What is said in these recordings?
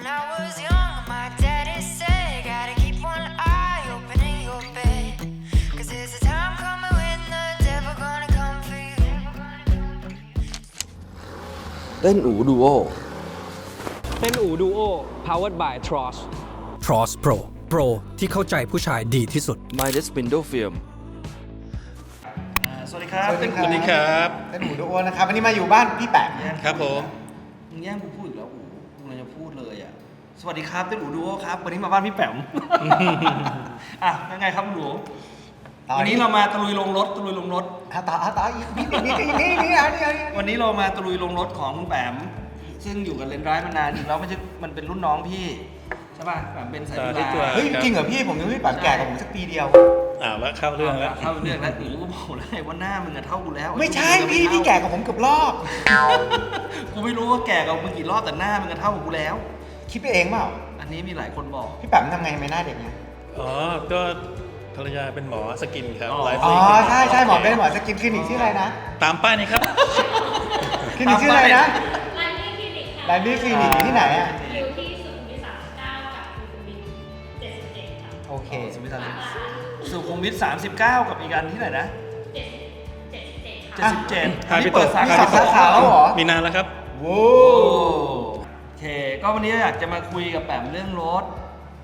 I was young, my daddy said, gotta keep one eye open in your bed. Cause there's a time coming when the devil gonna come for you. เต้นอูดูโอ เต้นอูดูโอ powered by Tross Tross Pro Pro ที่เข้าใจผู้ชายดีที่สุด Midas Window Film สวัสดีครับ สวัสดีครับ สวัสดีครับ เป็นหูดูโอนะครับวันนี้มาอยู่บ้านพี่แปะ ครับผม มึงแย่งกูพูดอีกแล้วอูกูเลยจะพูดเลยอ่ะสวัสดีครับเต้นอูดูโอครับวันนี้มาบ้านพี่แป๋ม อ่ะยังไงครับหนูวันนี้เรามาตะลุยลงรถต่ออีกนี่วันนี้เรามาตะลุยลงรถของคุณแป๋มซึ่งอยู่กับเลนส์ร้ายมานานจริงแล้วไม่ใช่มันเป็นรุ่นน้องพี่ใช่ป่ะแป๋มเป็นสายจุฬา เฮ้ยจริงเหรอพี่ผมยังไม่แปะแก่กว่าผมสักปีเดียว แล้วเข้าเรื่องแล้ว เข้าเรื่องแล้วหนูก็บอกแล้วว่าหน้ามึงอะเท่ากูแล้ว ไม่ใช่พี่แก่กว่าผมเกือบรอบ กูไม่รู้ว่าแก่กว่ามึงกี่รอบแต่หน้ามึงอะเท่ากูแล้ว คิดไปเองเปล่า อันนี้มีหลายคนบอก พี่แปะทำไงไม่หน้าเด็กเนี่ย ก็ภรรยาเป็นหมอสกินครับ อ๋อ ไลฟ์ อ๋อ สกิน ใช่หมอเป็นหมอสกินคลินิกชื่ออะไรนะ ตามป้ายนี้ครับ คลินิกชื่ออะไรนะ ไลน์ที่คลินิกค่ะ ไลน์นี่คลินิกอยู่ที่ไหนอ่ะ อยู่ที่สุขุมวิท39กับสุขุมวิท77ค่ะ โอเค สุขุมวิท39กับอีกอันที่ไหนนะ 77ค่ะ 77 อ่ะ อันนี้เปิดสา มี ขา สองสาขาแล้วเหรอ มีนานแล้วครับ โว้ โอเค ก็วันนี้อยากจะมาคุยกับแปมเรื่องรถ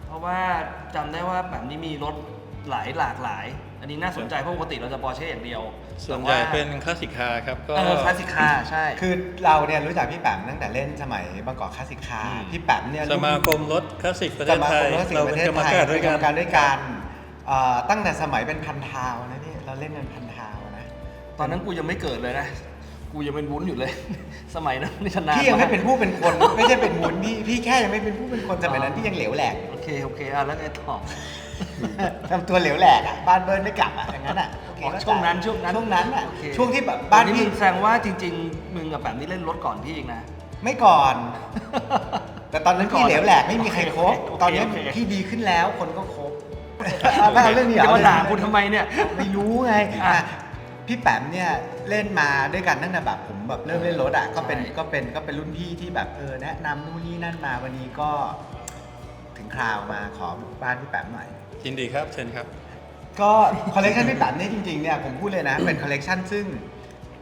เพราะว่าจำได้ว่าแปมนี่มีรถหลากหลาย อันนี้น่าสนใจเพราะปกติเราจะปอร์เช่อย่างเดียว ส่วนใหญ่เป็นคลาสสิกคาร์ครับก็ คลาสสิกคาร์ใช่ คือเราเนี่ยรู้จักพี่แปะตั้งแต่เล่นสมัยบางกอกคลาสสิกคาร์พี่แปะเนี่ย สมาคมรถคลาสสิกประเท ส ศ มา ไท ค ย มรถสิง เรา ห์ป เป็ ระ น เทศ กรรม ไทย การด้วย เป็นกร กั ร น มการด้วยกันตั้งแต่สมัยเป็นพันทาวนะนี่เราเล่นเป็นพันทาวนะ ตอนนั้นกูยังไม่เกิดเลยนะ กูยังเป็นวุ้นอยู่เลย สมัยนั้นนี่ชนะ พี่ยังไม่เป็นผู้เป็นคน ไม่ใช่เป็นวุ้นพี่แค่ยังไม่เป็นผู้เป็นคนสมัยนั้นพี่ยังเหลวแหลก โอเคอ่ะแล้วไงต่อ ทำตัวเหลวแหลกอ่ะบ้านเบิร์นไม่กลับอ่ะอย่างนั้นอ่ะโอเค ช่วงนั้น ช่วงนั้นอ่ะ โอเค ช่วงที่แบบบ้าน นี่ พี่ มึงแสดงว่าจริงๆมึงกับแปมนี่เล่นรถก่อนพี่อีกนะ ไม่ก่อน แต่ตอนนั้นพี่เหลวแหลกไม่มีใครคบ โอเค ตอนนี้ โอเค พี่ดีขึ้นแล้วคนก็คบไม่เอาเรื่องนี้เหร จะ อ มาด่ากูทำไมเนี่ย ไม่รู้ไง อ่ะ พี่แปมเนี่ยเล่นมาด้วยกันตั้งแต่แบบผมแบบเริ่มเล่นรถอ่ะก็เป็น ใช่ ก็เป็นรุ่นพี่ที่แบบแนะนำนู่นนี่นั่นมาวันนี้ก็ถึงคราวมาขอบุกบ้านพี่แปมหน่อย ยินดีครับเชิญครับ ก็คอลเลกชันพี่แปมเนี่ยจริงๆเนี่ยผมพูดเลยนะ เป็นคอลเลกชันซึ่ง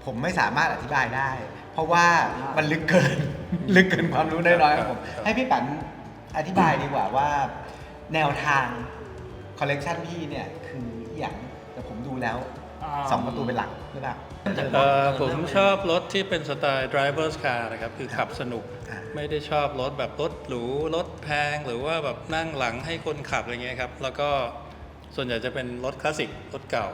ผมไม่สามารถอธิบายได้ เพราะว่ามันลึกเกิน ลึกเกินความรู้น้อยๆของผมให้พี่แปมอธิบายดีกว่าว่าแนวทางคอลเลกชันพี่เนี่ยคืออย่างแต่ผมดูแล้วสองประตูเป็นหลักหรือเปล่า ผมชอบรถที่เป็นสไตล์ driver's car นะครับ คือขับสนุก อ่า ไม่ได้ชอบรถแบบรถหรู รถแพง หรือว่าแบบนั่งหลังให้คนขับอะไรเงี้ยครับ แล้วก็ส่วนใหญ่จะเป็นรถคลาสสิก รถเก่า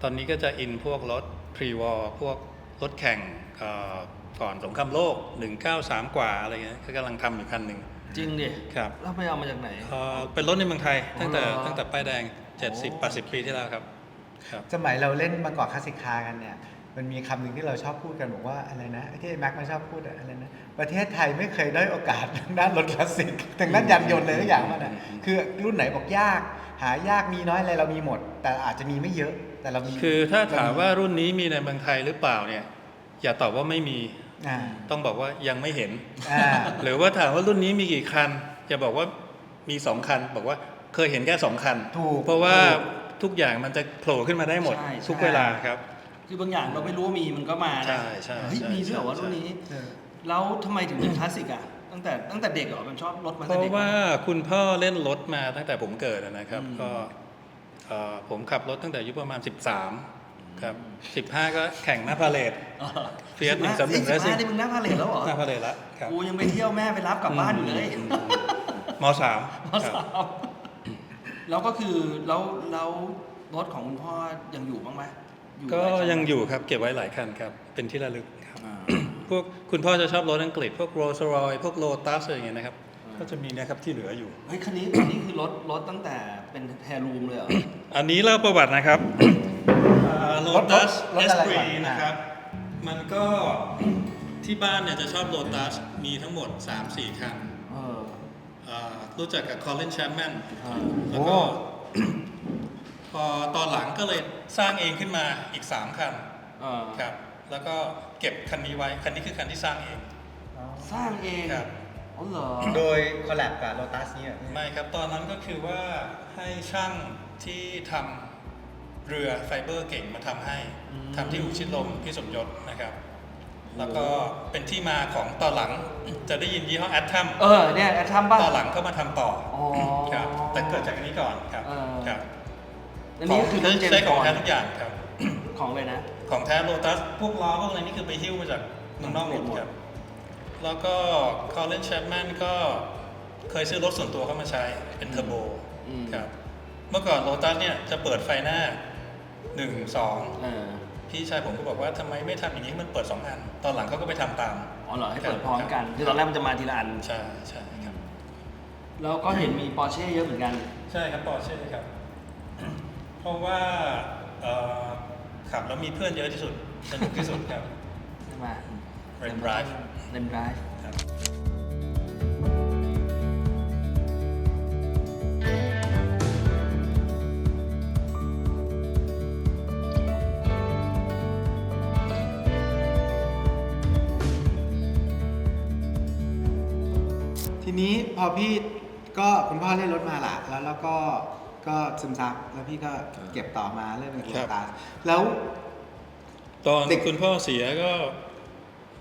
ตอนนี้ก็จะอินพวกรถ pre-war พวกรถแข่งก่อนสงครามโลก 193 กว่าอะไรเงี้ยก็กำลังทำอยู่คันหนึ่ง จริงดิ ครับ แล้วไปเอามาจากไหน เป็นรถในเมืองไทย ตั้งแต่ อ๋อเหรอ ตั้งแต่ป้ายแดง 70-80 ปีที่แล้วครับ ครับ สมัยเราเล่นบางกอกคลาสสิกคาร์กันเนี่ยมันมีคำหนึ่งที่เราชอบพูดกันบอกว่าอะไรนะไอ้ที่แม็กมันชอบพูดอะไรนะประเทศไทยไม่เคยได้โอกาสทางด้านรถคลาสสิกทางด้านยานยนต์เลยทุกอย่างมันอ่ะคือรุ่นไหนบอกยากหายากมีน้อยอะไรเรามีหมด แต่อาจจะมีไม่เยอะแต่เรามี คือถ้าถามว่ารุ่นนี้มีในเมืองไทยหรือเปล่าเนี่ยอย่าตอบว่าไม่มี อ่า ต้องบอกว่ายังไม่เห็น อ่า หรือว่าถามว่ารุ่นนี้มีกี่คันอย่าบอกว่ามี2คันบอกว่าเคยเห็นแค่2คัน ถูก เพราะว่าทุกอย่างมันจะโผล่ขึ้นมาได้หมด ใช่ ทุกเวลาครับ คือบางอย่างเราไม่รู้ว่ามีมันก็มานะ ใช่ใช่ เฮ้ย ใช่ มีด้วยเหรอวะ ใช่ รุ่นนี้ แล้วทำไมถึงเป็นคลาสสิกอ่ะ ตั้งแต่เด็กเหรอ มันชอบรถมา เพ ตั้งแต่ ราะ เด็ก ว่าคุณพ่อเล่นรถมาตั้งแต่ผมเกิดนะครับ อืม ก็ผมขับรถตั้งแต่อายุประมาณ13ครับ15ก็แข่งหน้าพาเลท เฟียส131 Racing นี่มึงหน้าพาเลทแล้วเหรอ หน้าพาเลทแล้วครับ กูยังไปเที่ยวแม่ไปรับกลับบ้านอยู่เลย มสาม ม ครับ สามแล้วก็คือแล้วรถของคุณพ่อยังอยู่บ้างไหม ก็ หลาคัน ยังอยู่ครับเก็บไว้หลายคันครับ เป็นที่ระลึกครับ อ่า พวกคุณพ่อจะชอบรถอังกฤษ พวกโรลส์รอยพวกโลตัสอะไรอย่างเงี้ยนะครับ ก็จะมีเนะครับที่เหลืออยู่ เฮ้ยคันนี้คือรถตั้งแต่เป็นแฮร์รูมเลยเหรอ อันนี้เล่าประวัตินะครับโลตัส รถ เอ อะ ส ไร ปรี ก่อน นะครับ มันก็ที่บ้านเนี่ยจะชอบโลตัสมีทั้งหมด 3-4 คัน เออ รู้จักกับคอลลินแชปแมน อ่า แล้วก็ พอตอนหลังก็เลยสร้างเองขึ้นมาอีก 3 คัน เออ ครับ แล้วก็เก็บคันนี้ไว้ คันนี้คือคันที่สร้างเอง สร้างเอง ครับ อ๋อเหรอ โดยคอลแลบกับโลตัสเนี่ย ไม่ครับ ตอนนั้นก็คือว่าให้ช่างที่ทำเรือไฟเบอร์เก่งมาทำให้ทำที่อู่ชิดลมพี่สมยศนะครับ แล้วก็เป็นที่มาของตอนหลังจะได้ยินยี่ห้อแอดทัม เนี่ยแอดทัมป่ะ ตอนหลังก็มาทำต่อ อ๋อ ครับแต่เกิดจากอันนี้ก่อนครับ ครับ อันนี้คือเรื่องเจม ใช้ ส์ ข บ อง อน แท้ ด์ ทุกอย่างครับ ของเลยนะ ของแท้โลตัสพวกล้อพวกอะไรนี่คือไปหิ้วมาจากเมืองนอกหมดครับ แล้วก็คอลเลนแชปแมนก็เคยซื้อรถส่วนตัวเข้ามาใช้เป็นเทอร์โบครับเมื่อก่อนโลตัสเนี่ยจะเปิดไฟหน้า 1 2 พี่ชายผมก็บอกว่าทำไมไม่ทำอย่างนี้มันเปิด 2 อัน ตอนหลังเขาก็ไปทำตาม อ๋อเหรอให้เปิดพร้อมกันคือตอนแรกมันจะมาทีละอัน ใช่ใช่ครับ แล้วก็เห็นมีปอร์เช่เยอะเหมือนกัน ใช่ครับปอร์เช่ครับ เพราะว่าขับแล้วมีเพื่อนเยอะที่สุดสนุกที่สุดครับ ใช่ไหม Red Drive เล่นไดรฟ์ ครับ ทีนี้พอพี่ก็คุณพ่อเล่นรถมาละแล้วก็ซึมซับแล้วพี่ก็เก็บต่อมาเรื่องโลตัสแล้ว ตอน เด็ก คุณพ่อเสียก็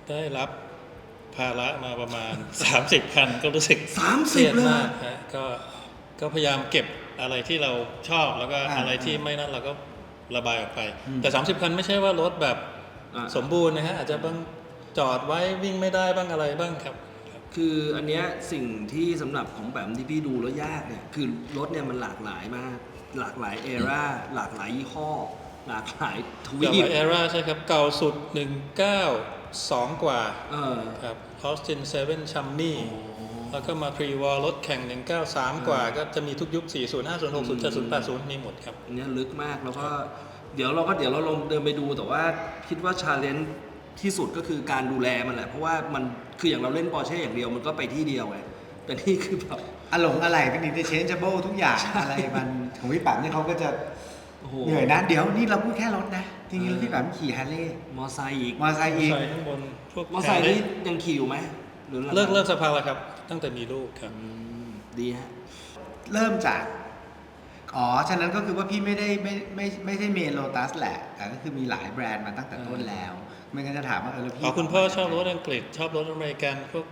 ได้รับภาระมาประมาณ 30 คันก็รู้สึก 30 เครียด เลย มากฮะก็พยายามเก็บอะไรที่เราชอบแล้วก็อะไรที่ไม่นั่นเราก็ระบายออกไป แต่ 30 คันไม่ใช่ว่ารถแบบสมบูรณ์นะฮะอาจจะบางจอดไว้วิ่งไม่ได้บ้างอะไรบ้างครับ คืออันเนี้ยสิ่งที่สำหรับของแบบที่พี่ดูแล้วยากเนี่ยคือรถเนี่ยมันหลากหลายมาก หลากหลายเอราหลากหลายยี่ห้อ หลากหลายทวี เก่า ป กว่าเอราใช่ครับ เก่าสุด 192 กว่า ครับ Austin 7 Chummy แล้วก็มา Pre-War รถแข่ง 193 กว่า ก็จะมีทุกยุค 40 50 60 70 80 มีหมดครับ อันเนี้ยลึกมากแล้วก็เดี๋ยวเราลองเดินไปดูแต่ว่าคิดว่าชาเลนจ์ที่สุดก็คือการดูแลมันแหละเพราะว่ามันคืออย่างเราเล่นปอร์เช่อย่างเดียวมันก็ไปที่เดียวไงแต่นี่คือแบบ อะไรเป็น interchangeable ทุกอย่างอะไรมันของพี่ปั๊มเนี่ยเขาก็จะ โอ้โห เหนื่อยนะเดี๋ยวนี่เราพูดแค่รถนะจริงๆแล้วพี่ปั๊มขี่ฮาร์เลย์ มอไซค์อีก มอเตอร์ไซค์อีก ใส่ข้างบนพวก มอไซค์นี่ยังขี่อยู่ไหมหรือ เลิกสภาแล้วครับ ตั้งแต่มีลูกครับ ดีฮะ เริ่มจากฉะนั้นก็คือว่าพี่ไม่ใช่เมนโลตัสแหละแต่ก็คือมีหลายแบรนด์มาตั้งแต่ต้นแล้วไม่งั้นจะถามว่าแล้วพี่ คุณพ่อชอบรถอังกฤษชอบรถอเมริกันพวก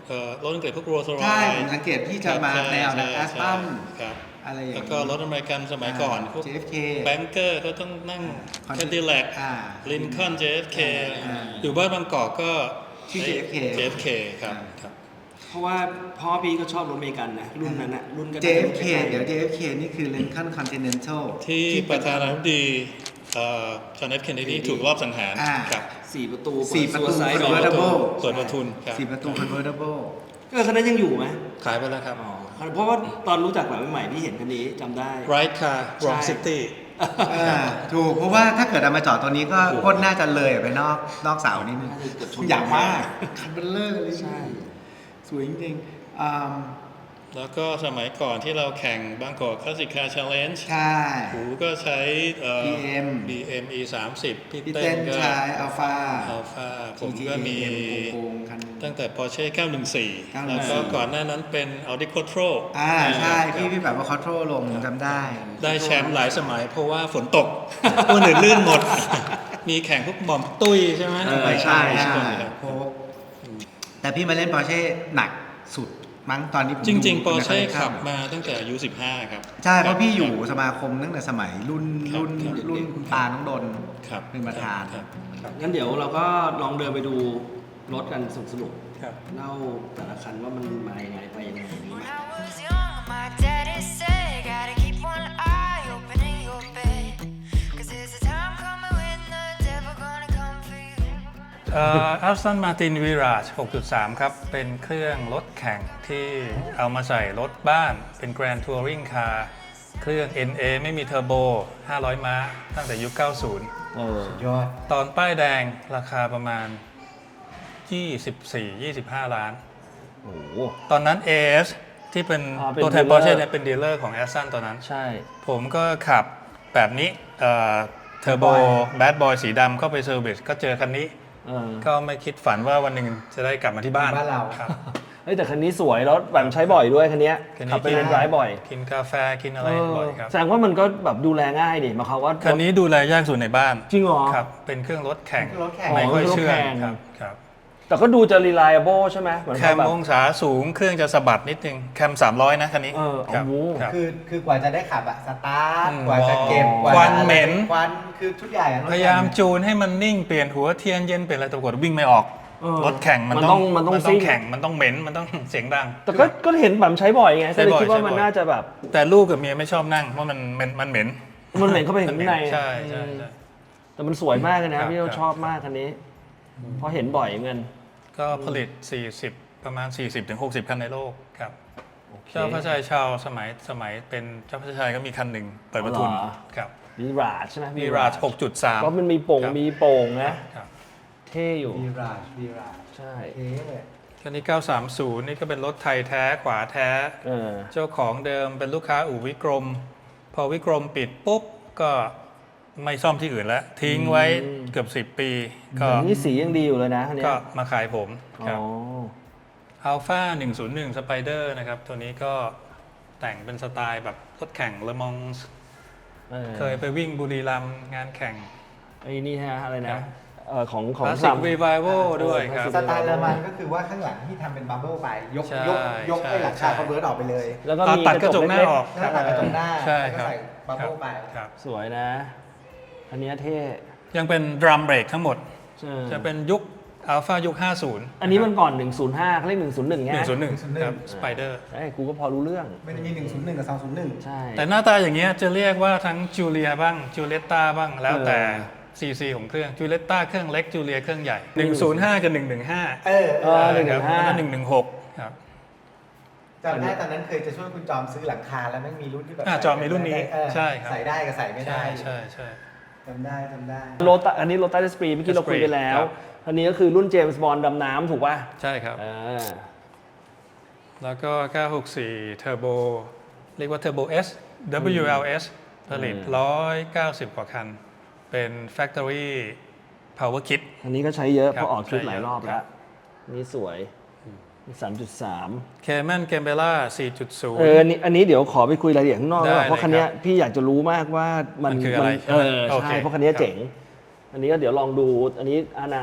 รถอังกฤษพวกโรลส์รอยซ์ ใช่ผมสังเกตพี่จะมาแนวนะแอสตัน ครับ อะไรอย่าง แล้วก็รถอเมริกันสมัยก่อนพวก JFK แบงเกอร์เขาต้องนั่งแคดดิแลก ลินคอล์น JFK อยู่บ้านบางกอกก็ ชื่อ JFK ครับครับ เพราะว่าพ่อพี่ก็ชอบรถอเมริกันนะรุ่นนั้นนะรุ่นก็ JFK เดี๋ยว JFK นี่คือ Lincoln Continental ที่ประธานาธิบดีจอห์น เอฟ เคนเนดีถูกรอบสังหารครับ 4 ประตู 4 ประตู Suicide convertible เปิดประทุนครับ 4 ประตู convertible คันนั้นยังอยู่ไหม ขายไปแล้วครับ เพราะว่าตอนรู้จักแบบใหม่ๆพี่เห็นคันนี้จำได้ Right Car Wrong ใช่ City ถูกเพราะว่าถ้าเกิดเอามาจอดตัวนี้ก็ก้นน่าจะเลยไปนอกเสานิดนึง น่าจะเกือบชน อย่างมากคันเบลเลอร์เลย ใช่ สวยจริงๆ แล้วก็สมัยก่อนที่เราแข่งบางกอกคลาสสิกคาร์ชาเลนจ์ ใช่ หูก็ใช้ BM E30 พี่ พี่ เต้ เต้ น น ก็ ใช้อัลฟา อัลฟาผมก็มี โกงๆคันหนึ่ง ตั้งแต่ Porsche 914 914 แล้วก็ก่อนหน้านั้นเป็น Audi Quattro ใช่พี่แบบว่าคอโทรลงจำได้ ได้แชมป์หลายสมัยเพราะว่าฝนตก ตัวอื่นลื่นหมด มีแข่งพวกหม่อมตุ้ยใช่ไหม ใช่ ใช่ โค้กแต่พี่มาเล่นปอร์เช่หนักสุดมั้งตอนนี้ผม จริง ดู ๆ Porsche ใน ขับมาตั้งแต่อายุ15 ครับ ใช่เพราะพี่อยู่สมาคมตั้งแต่สมัยรุ่น ครับ คุณตาน้องดน ครับ เป็นประธาน ครับ งั้นเดี๋ยวเราก็ลองเดินไปดูรถกันสนุก ครับ ๆเล่าแต่ละคันว่ามันมายังไงไปยังไงนี้ When I was young, my daddy said, gotta keep one eye open in your bed. 'Cause there's a time coming when the devil gonna come for you. Aston Martin Virage 6.3 ครับ เป็นเครื่องรถแข่งที่เอามาใส่รถบ้าน เป็น Grand Touring Car เครื่อง NA ไม่มีเทอร์โบ 500 ม้า ตั้งแต่ยุค 90 ยอด ตอนป้ายแดงราคาประมาณ 24-25 ล้าน ตอนนั้น AS ที่เป็น เป็น ตัวแทน dealer Porsche เนี่ยเป็นดีลเลอร์ของ Aston ตอนนั้น ใช่ ผมก็ขับแบบนี้เทอร์โบแบดบอยสีดำเข้าไปเซอร์วิสก็เจอคันนี้ ก็ไม่คิดฝันว่าวันหนึ่งจะได้กลับมาที่บ้าน บ้านเรา ครับ เฮ้ยแต่คันนี้สวยแล้วแบบใช้บ่อยด้วยคันเนี้ย คันนี้ ขับไปเลนไดรฟ์บ่อย กินกาแฟกินอะไรบ่อยครับ แสดงว่ามันก็แบบดูแลง่ายดิหมายความว่า คันนี้ดูแลยากสุดในบ้าน จริงเหรอ ครับเป็นเครื่องรถแข่ง รถแข่ง ไม่ค่อยเชื่อง เครื่องรถแข่ง ครับ แต่ก็ดูจะ reliable ใช่ไหมเหมือน แค กับ ม แบบ องศาสูงเครื่องจะสะบัดนิดนึงแคม300นะคันนี้ ครับ โอ้โห ครับ คือกว่าจะได้ขับอะสตาร์ท อืม กว่าจะเก็บ ควันเหม็น ควันคือทุกอย่างอะรถ พยายามจูนให้มันนิ่งเปลี่ยนหัวเทียนเย็นเปลี่ยนอะไรปรากฏวิ่งไม่ออก เออ รถแข่งมัน มัน ต้อง ซิ่ง แข่งมันต้องเหม็นมันต้องเสียงดัง แต่ก็เห็นแบบใช้บ่อยไง ใช้ ก็เลย บ่อย คิดว่า ใช้บ่อย มันน่าจะแบบ แต่ลูกกับเมียไม่ชอบนั่งเพราะมันเหม็น มันเหม็นเข้าไปถึงข้างใน ใช่ใช่ใช่ แต่มันสวยมากเลย ครั นะ บ พี่เรา ครับ ชอบมากคันนี้เพราะเห็นบ่อยเหมือนกัน ก็ผลิต 40 ประมาณ 40-60 คันในโลกครับเจ้าพระชายชาวสมัยเป็นเจ้าพระชายก็มีคันหนึ่งเปิดประทุน อ๋อ ครับ วีราชใช่ไหม มีราช 6.3 ก็มันมีโป่ง ครับ มีโป่งนะ ครับ เท่อยู่ วีราชวีราช ใช่ เท่เลย คันนี้ 930 นี่ก็เป็นรถไทยแท้ขวาแท้ เออ เจ้าของเดิมเป็นลูกค้าอู่วิกรม พอวิกรมปิดปุ๊บก็ไม่ซ่อมที่อื่นแล้ว ทิ้งไว้เกือบ 10 ปี ก็ แต่นี่สียังดีอยู่เลยนะคันเนี้ย ก็มาขายผม อ๋ ครับ อ Alpha 101 Spider นะครับ ตัวนี้ก็แต่งเป็นสไตล์แบบรถแข่งเลอมองส์เคยไปวิ่งบุรีรัมย์งานแข่ง ไอ้นี่ฮะอะไร ครั นะ บ ของ คลาสสิ ซั ก ม รีไวโวด้วยครับ สไตล์เยอรมันก็คือว่าข้างหลังที่ทำเป็นบับเบิ้ลไปยก ใช่ ยกไอ้หลังคา ใช่ คอนเวิร์ตออกไปเลย แล้วก็มี ตัดกระจกหน้า เล็ๆ ออก หน้าตัดกระจกหน้า ใช่ แล้ว ครับก็ใส่บับเบิ้ลไป ครับ สวยนะ อันเนี้ยเท่ ยังเป็นดรัมเบรกทั้งหมด เออ จะเป็นยุค Alpha ยุค 50 อันนี้มันก่อน 105เขาเรียก101ไง 101 ครับ Spider ไอ้กูก็พอรู้เรื่อง มันจะมี 101 กับ 201 ใช่ แต่หน้าตาอย่างเงี้ยจะเรียกว่าทั้งจูเลียบ้างจูเลตตาบ้างแล้วแต่ CC ของเครื่องจูเลตตาเครื่องเล็กจูเลียเครื่องใหญ่ 105 กับ 115 เออ ครับ 115 แล้วก็116 ครับ จำได้ตอนนั้นเคยจะช่วยคุณจอมซื้อหลังคาแล้วไม่มีรุ่นที่แบบ จอมมีรุ่นนี้ เออ ใช่ครับ ใส่ได้กับใส่ไม่ได้ ใช่ใช่ จำได้ โรตัสอันนี้โรตัสสปรีเมื่อกี้เราคุยไปแล้ว ครับ อันนี้ก็คือรุ่นเจมส์บอนด์ดำน้ำถูกป่ะ ใช่ครับ อ่า แล้วก็ 964 Turbo เรียกว่า Turbo S WLS ผลิต 190 กว่าคัน เป็น Factory Power Kit อันนี้ก็ใช้เยอะ ครับ เพราะออกทริปหลายรอบ ครั แล้ว บ นี่สวยนี่3.3 Cayman Gambella 4.0 อันนี้เดี๋ยวขอไปคุยรายละเอียดข้างนอก ได้ ด้วยเพราะคันเนี้ย เลยครับ พี่อยากจะรู้มากว่ามัน มันคืออะไร โอเค ใช่เพราะคันเนี้ย ครับ เจ๋ง อันนี้ก็เดี๋ยวลองดูอันนี้ R9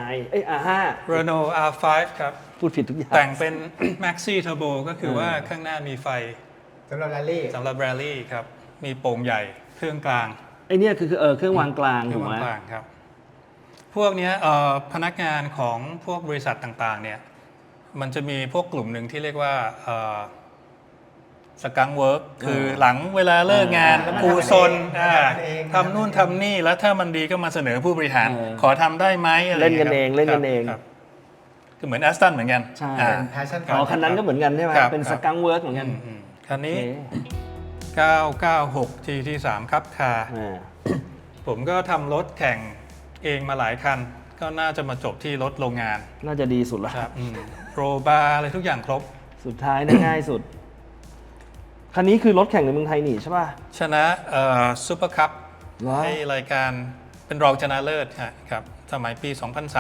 R5 Renault R5 ครับ พูดผิดทุกอย่าง แต่งเป็น Maxi Turbo ก็คือว่าข้างหน้ามีไฟ สำหรับแรลลี่ สำหรับแรลลี่ครับ มีโป่งใหญ่เครื่องกลาง ไอเนี่ยคือเครื่องวางกลาง เครื่ ถู อก ง ไหม กลางครับ พวกเนี้ยพนักงานของพวกบริษัทต่างๆเนี่ยมันจะมีพวกกลุ่มหนึ่งที่เรียกว่าสกังเวิร์กคือหลังเวลาเลิกงาน อ่า กูซน ทำเอง ทำนู่นทำนี่แล้วถ้ามันดีก็มาเสนอผู้บริหาร ขอทำได้ไหมอะไร เล่นกัน ย่า เองเล่นกันเอง ครับคือเหมือนแอสตันเหมือนกัน ใช่ อ่า เป็น passion อ๋อคันนั้นก็เหมือนกันใช่ไหม ครับ เป็น ค ส รับ กังเวิร์กเหมือนกัน คันนี้ โอเค 996 GT3 ครับคา อ่า ผมก็ทำรถแข่งเองมาหลายคัน ก็น่าจะมาจบที่รถโรงงาน น่าจะดีสุดละ ครับโรบาร์อะไรทุกอย่างครบ สุดท้ายง่ายสุด คันนี้คือรถแข่งในเมืองไทยนี่ใช่ป่ะ ชนะซูเปอร์คัพ เหรอ ให้รายการเป็นรองชนะเลิศครับสมัยปี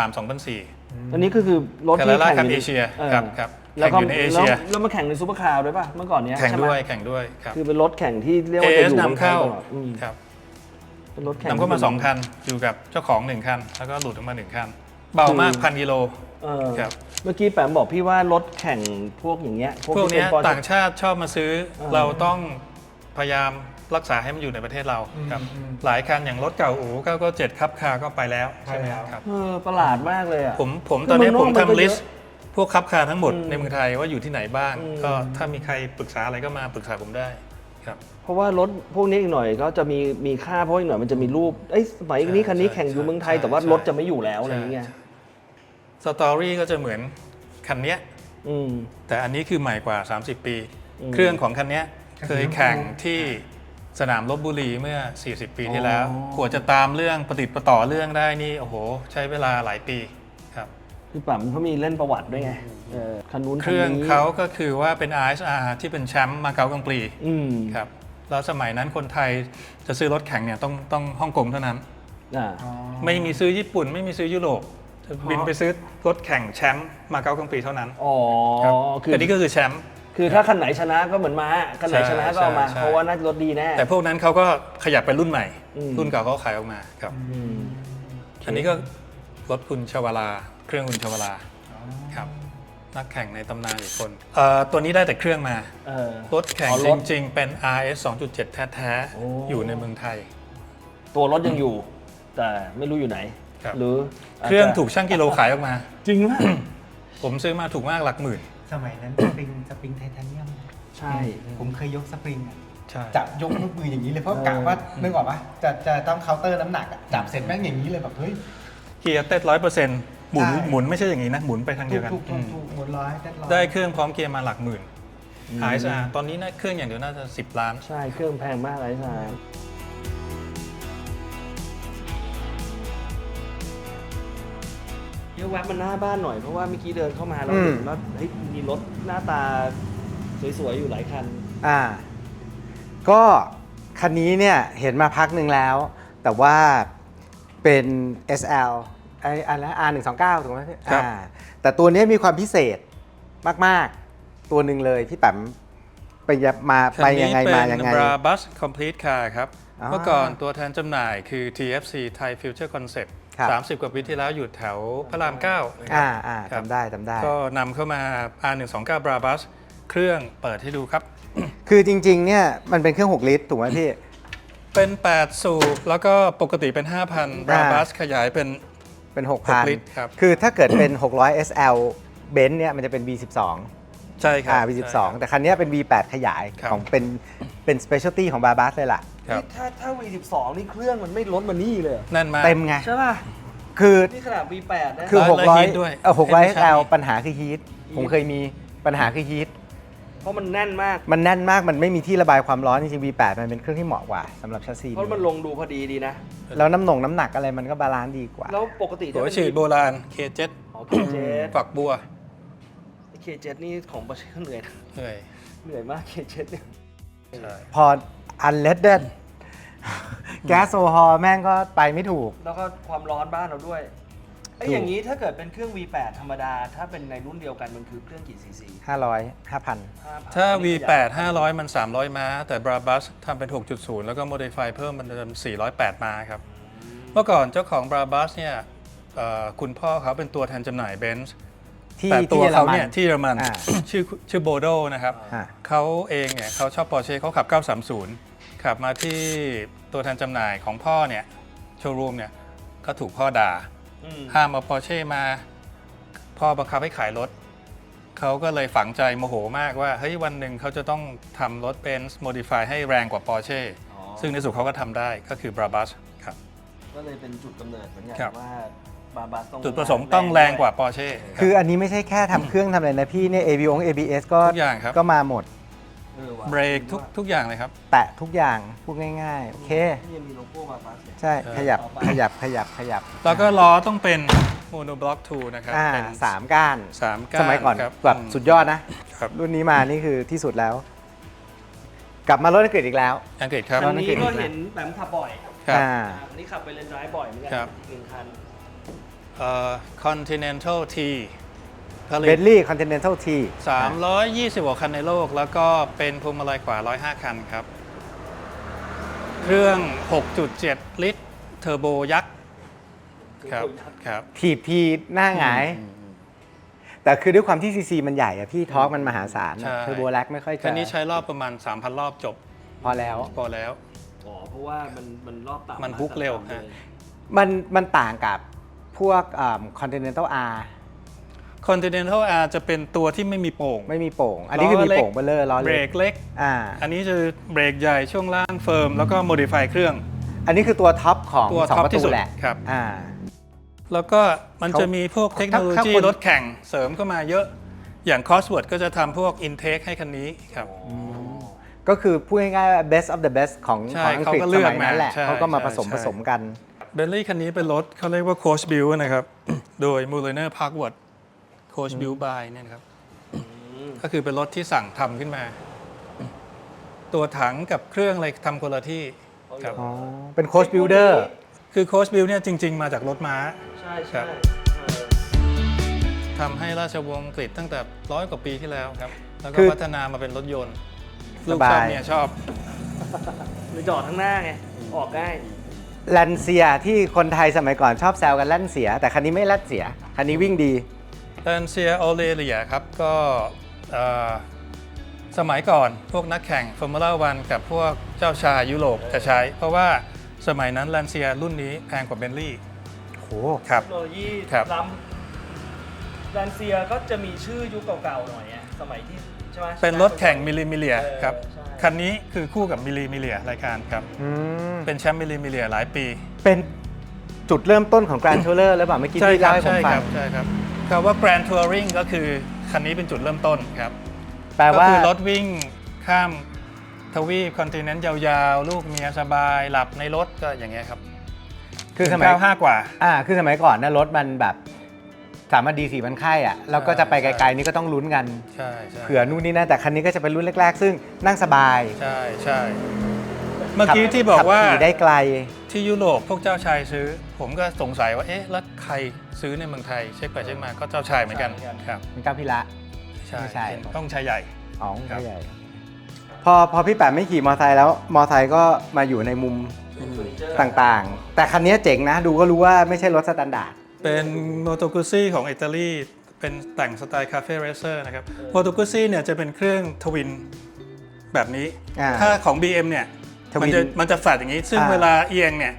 2003-2004 อันนี้ก็คือรถ คา ที่ ราล่า แข่ง คัพ ยู่ เอเชีย ออ ครับ แล้วก็ แข่งอยู่ในเอเชีย แล้วมาแข่งในซูเปอร์คาร์ด้วยป่ะเมื่อก่อนเนี้ย แข่ง ใช่ไหม ด้วยครับ คือเป็นรถแข่งที่เรียก เอ ว่าจะ เอ อ ส ยู่เมือง นำ ไทย เข้า ตลอดอืม ครับ เป็นรถแข่ง นำเข้ามา 2 คันอยู่กับเจ้าของ 1 คัน แล้วก็หลุดออกมา 1 คัน เบามาก 1,000 กิโล เออ ครับ เมื่อกี้แปมบอกพี่ว่ารถแข่งพวกอย่างเงี้ย พวก ที่ เนี้ย เป็น ต่างชาติชอบมาซื้อ เราต้องพยายามรักษาให้มันอยู่ในประเทศเราครับหลายคันอย่างรถเก่าอู๋997ครับคาก็ไปแล้วใช่ไหมครับ ประหลาดมากเลยอ่ะ ผมตอนนี้ คือ ผม เมืองนอกมันก็ ทำลิส เย ต์ อะ พวกคับคาทั้งหมดในเมืองไทยว่าอยู่ที่ไหนบ้าง อืม ก็ถ้ามีใครปรึกษาอะไรก็มาปรึกษาผมได้ครับ เพราะว่ารถพวกนี้อีกหน่อยก็จะมีค่าเพราะอีกหน่อยมันจะมีรูปสมัยนี้คันนี้แข่งอยู่เมืองไทยแต่ว่ารถจะไม่อยู่แล้วอะไรอย่างเงี้ย สตอรี่ก็จะเหมือนคันเนี้ย อืม แต่อันนี้คือใหม่กว่า 30 ปี อืม เครื่องของคันเนี้ยเคยแข่งที่สนามลพบุรีเมื่อ 40 ปีที่แล้ว อ๋อ กว่าจะตามเรื่องปฏิดประต่อเรื่องได้นี่โอ้โห ใช้เวลาหลายปีครับ พี่ปั๊มเขามีเล่นประวัติด้วยไงคันนู้น เค คัน รื่อง นี้ เขาก็คือว่าเป็น RSR ที่เป็นแชมป์มาเก๊ากลางปี อืม ครับแล้วสมัยนั้นคนไทยจะซื้อรถแข่งเนี่ยต้องฮ่องกงเท่านั้น อ่า ไม่มีซื้อญี่ปุ่น ไม่มีซื้อยุโรป จ บินไปซื้อรถแข่งแชมป์มาเก๊ากลางปีเท่านั้น อ๋อ ครับ คือ อันนี้ก็คือแชมป์ คือถ้าคันไหนชนะก็เหมือนม้าคันไหนชนะก็เอามา ใช่ เพราะว่าน่าจะรถดีแน่ แต่พวกนั้นเขาก็ขยับไปรุ่นใหม่ อืม รุ่นเก่าเขาขายออกมาครับ อืม อันนี้ก็รถคุณชวลาเครื่องคุณชวลาครับนักแข่งในตำนานอีกคนตัวนี้ได้แต่เครื่องมา เออ รถแข่ง อ๋อ จ รถ ริง ๆ เป็น RS 2.7 แท้ โอ้ ๆอยู่ในเมืองไทย ตัวรถยังอยู่ แต่ไม่รู้อยู่ไหน ครับ หรือ เครื่องถูกช่างกิโลขายออกมา จริงไหม ผมซื้อมาถูกมากหลักหมื่น สมัยนั้นสปริงไทเทเนียม ใช่ ผมเคยยกสปริงอะ ใช่ จับยกลูกมืออย่างนี้เลยเพราะกะว่านึกออกปะจะต้องเคาน์เตอร์น้ำหนักอะจับเสร็จแม่งอย่างนี้เลยแบบเฮ้ย เกียร์เต็ด100%หมุน ใช่ หมุนไม่ใช่อย่างนี้นะหมุนไปทางเดียวกัน ถูก อืม หมดร้อยแต่ร้อย ได้เครื่องพร้อมเกียร์มาหลักหมื่น RSR ตอนนี้นะเครื่องอย่างเดียวน่าจะ10 ล้าน ใช่เครื่องแพงมากไรซ่าเดี๋ยวแวะมาหน้าบ้านหน่อยเพราะว่าเมื่อกี้เดินเข้ามาเราเห็นว่าเฮ้ยมีรถหน้าตาสวยๆอยู่หลายคัน ก็คันนี้เนี่ยเห็นมาพักหนึ่งแล้ว แต่ว่าเป็น SL อะไรนะ R129 ถูกไหมพี่ ครับ แต่ตัวนี้มีความพิเศษมากๆ ตัวหนึ่งเลยพี่แปมไปยังไงมายังไง คันนี้เป็น Brabus Complete Car ครับ อ๋อ เมื่อก่อนตัวแทนจำหน่ายคือ TFC Thai Future Concept ครับ 30 กว่าปีที่แล้วอยู่แถวพระราม 9 นะครับ ครับ จำได้ ก็นำเข้ามา R129 Brabus เครื่องเปิดให้ดูครับ คือจริงๆเนี่ยมันเป็นเครื่อง 6 ลิตร ถูกไหมพี่ เป็น 8 สูบแล้วก็ปกติเป็น 5,000 Brabus ขยายเป็น เป็น 6 ลิตรครับ 6,000 คือถ้าเกิดเป็น 600 SL เบนซ์เนี่ยมันจะเป็น V12 ใช่ครับ V12 แต่คันนี้เป็น V8 ขยาย ครับ ของเป็น specialty ของ Brabus เลยล่ะ ครับ ถ้า V12 นี่เครื่องมันไม่ลดมานี่เลย แน่นมาก เต็มไง ใช่ป่ะ คือ นี่ขนาด V8 นะ คือ แล้วheat ด้วย 600 ใช่ SL ปัญหาคือฮีทผมเคยมีปัญหาคือฮีท เพราะมันแน่นมาก มันแน่นมากมันไม่มีที่ระบายความร้อนจริงๆ V8 มันเป็นเครื่องที่เหมาะกว่าสำหรับแชสซี เพราะมันลงดูพอดีนะ แล้วน้ำหนักอะไรมันก็บาลานซ์ดีกว่า แล้วปกติ หัวฉีดโบราณ K7 อ๋อ K7 ฝักบัว K7 นี่ของประเทศเหนื่อยนะ เหนื่อย เหนื่อยมาก K7 เนี่ย ใช่ พออันเลดเดนแก๊สโซฮอล์แม่งก็ไปไม่ถูก แล้วก็ความร้อนบ้านเราด้วยไอ้ ถูก อย่างนี้ถ้าเกิดเป็นเครื่อง V8 ธรรมดา ถ้าเป็นในรุ่นเดียวกันมันคือเครื่องกี่ซีซี 500 5,000 ถ้า V8 500 มัน 300 ม้า แต่ Brabus ทำเป็น 6.0 แล้วก็ modify เพิ่มมันเป็น408 ม้าครับ เมื่อก่อนเจ้าของ Brabus เนี่ยคุณพ่อเขาเป็นตัวแทนจำหน่าย Benz ที่ แต่ตัวเขาเนี่ย ที่ ที่เยอรมัน อ่า ชื่อโบโดนะครับ อ่า เขาเองเนี่ยเขาชอบ Porsche เขาขับ 930 ขับมาที่ตัวแทนจำหน่ายของพ่อเนี่ยโชว์รูมเนี่ยก็ถูกพ่อด่า ห้ามเอา Porsche มาพ่อบังคับให้ขายรถ เขาก็เลยฝังใจโมโหมากว่าเฮ้ยวันหนึ่งเขาจะต้องทำรถ Benz modify ให้แรงกว่า Porsche ซึ่งในสุดเขาก็ทำได้ก็คือ Brabus ครับ ก็เลยเป็นจุดกำเนิดเหมือนกัน ครับ ว่าบาบาต้อง จุดประสงค์ต้องแรงกว่า Porsche คืออันนี้ไม่ใช่แค่ทำเครื่องทำอะไรนะพี่เนี่ย ABS ก็ ทุกอย่างครับ ก็มาหมด เบรกทุกอย่างเลยครับ แตะทุกอย่างพูดง่ายๆ โอเค นี่ยังมีโลโก้บาบาเนี่ย ใช่ ใช่ ขยับ ต่อไป ขยับ แล้วก็ล้อต้องเป็น monoblock 2 นะครับเป็น 3 ก้าน 3 ก้าน สมัยก่อน ครับ แบบสุดยอดนะ ครับ รุ่นนี้มานี่คือที่สุดแล้ว กลับมารถอังกฤษอีกแล้ว อังกฤษครับ อันนี้ก็เห็นแปมขับบ่อย ครับ อันนี้ขับไปเลนซ้ายบ่อยเหมือนกั ครับ หนึ่งคัน Continental T ผลิ เบ ต นลี่คอนติเนนทัลที 320 กว่าคันในโลก แล้วก็เป็นพวงมาลัยขวา 105 คันครับ เครื่อง 6.7 ลิตร เทอร์โบยักษ์ครับครับ ถีบทีหน้าหงาย แต่คือด้วยความที่ซีซีมันใหญ่อะพี่ทอร์กมันมหาศาล ใช่ เทอร์โบแลกไม่ค่อยจะ คันนี้ใช้รอบประมาณ 3,000 รอบจบ พอแล้ว พอแล้ว อ๋อ เพราะว่ามันรอบต่ำ มันฮุกเร็ว ต่ำลย ฮะ มันต่างกับพวกContinental R Continental R จะเป็นตัวที่ไม่มีโป่ง ไม่มีโป่ง อันนี้คือมีโป่งเบลเลอร์ล้อ เบร เล็ก กเล็ก อันนี้จะเบรกใหญ่ช่วงล่างเฟิร์ม แล้วก็ modify เครื่อง อันนี้คือตัวท็อปของ ตัว สอง ท็อป ประ ที่ ตู สุด แหละ ครับ แล้ว ก็มันจะมีพวกเทคโนโล ถ้า ยี คน รถแข่งเสริมเข้ามาเยอะ อย่าง Cosworth ก็จะทำพวก intake ให้คันนี้ครับ ก็คือพูดง่ายๆว่า best of the best ของ ใช่ อังกฤษ เขาก็เลื ส อก มัยนั้นแหละ มาใช่ เขาก็มา ใช่ ผสม ใช่ ผสมกัน เบนลี่คันนี้เป็นรถเขาเรียกว่า Coach Build นะครับ โดย Mulliner Parkwood Coach Build by เนี่ยนะครับ ก็คือเป็นรถที่สั่งทำขึ้นมา ตัวถังกับเครื่องอะไรทำคนละที่ครับ อ๋อ เป็นโค้ชบิลเดอร์ คือ Coach Build เนี่ยจริง ๆ มาจากรถม้า ใช่ ครั ใช่ บ ทำให้ราชวงศ์อังกฤษตั้งแต่100 กว่าปีที่แล้วครับ แล้วก็ คือ พัฒนามาเป็นรถยนต์ ส ลูก บาย ชอบเมียชอบ หรือจอดข้างหน้าไง ออกง่าย แลนเซียที่คนไทยสมัยก่อนชอบแซวกันแล่นเสีย แต่คันนี้ไม่แล่นเสีย คันนี้วิ่งดี แลนเซียออเรเลียครับก็สมัยก่อนพวกนักแข่งฟอร์มูล่าวันกับพวกเจ้าชายยุโรปจะใช้ เพราะว่าสมัยนั้นแลนเซียรุ่นนี้แพงกว่าเบนลี่ โห ครับ เทคโนโลยี ครับ ล้ำรันเซียก็จะมีชื่อยุคเก่าๆหน่อยอะสมัยที่ใช่ไหม เป็นรถแข่งมิลลิมิเลียครับ ใช่ คันนี้คือคู่กับมิลลิมิเลียรายการครับ อืม เป็นแชมป์มิลลิมิเลียหลายปี เป็นจุดเริ่มต้นของ Grand Tourer หรือเปล่าเมื่อกี้ ใช่ ที่ ครั เล่าให้ผม ใช่ ฟั ค ง รับใช่ครับคำว่า Grand Touring ก็คือคันนี้เป็นจุดเริ่มต้นครับ แปล ก็ ว่า คือรถวิ่งข้ามทวีปคอนติเนนต์ยาวๆ ลูกเมียสบายหลับในรถก็อย่างเงี้ยครับ คือสมัย 95 กว่า คือสมัยก่อนนะรถมันแบบสามารถดี4 มันไข้อ่ะแล้วก็จะไปไกลๆนี่ก็ต้องลุ้นกัน ใช่ใช่ เผื่อนู่นนี่นั่นแต่คันนี้ก็จะเป็นรุ่นแรกๆ ซึ่งนั่งสบาย ใช่ใช่เมื่อกี้ที่บอกว่า ขัขี่ได้ไกล ที่ยุโรปพวกเจ้าชายซื้อ ผมก็สงสัยว่าเอ๊ะแล้วใครซื้อในเมืองไทยเช็คไปเช็คมาก็เจ้าชายเหมือนกันครับ มันก้าวพิระ ใช่ ไม่ใช่ ต้องชายใหญ่ อ๋อ ครับ ไม่ใหญ่พอพี่แปมไม่ขี่มอไซค์แล้วมอไซค์ก็มาอยู่ในมุมต่างๆ แต่คันนี้เจ๋งนะดูก็รู้ว่าไม่ใช่รถสแตนดาร์ด เป็นโมโตกุซี่ของอิตาลีเป็นแต่งสไตล์คาเฟ่เรเซอร์นะครับโมโตกุซี่เนี่ยจะเป็นเครื่องทวินแบบนี้ ถ้าของ BM เนี่ยมันจะแฟลตอย่างนี้ ซึ่งเวลาเอียงเนี่ย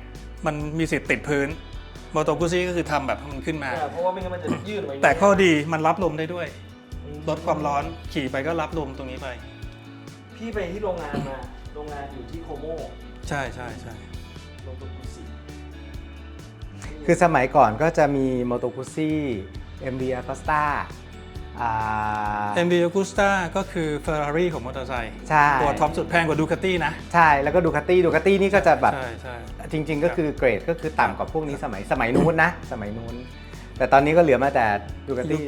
มันมีสิทธิ์ติดพื้นโมโตกุซี่ก็คือทำแบบให้มันขึ้นมา เพราะว่าไม่งั้นมันจะยืดไป แต่ข้อดีมันรับลมได้ด้วยลดความร้อนขี่ไปก็รับลมตรงนี้ไป พี่ไปที่โรงงานมา โรงงานอยู่ที่โคโม ใช่ใช่ใช่ โรงตุกุสิ คือสมัยก่อนก็จะมีโมโตกุซี่ MV Agusta MV Agusta ก็คือ Ferrari ของมอเตอร์ไซค์ ใช่ ตัวท็อปสุดแพงกว่าดูคาตี้นะ ใช่แล้วก็ดูคาตี้นี่ก็จะแบบ ใช่ใช่ จริงๆ ก็คือเกรดก็คือต่ำกว่าพวกนี้สมัยนู้นนะสมัยนู้นแต่ตอนนี้ก็เหลือมาแต่ดูคา ยุ ตี้ ค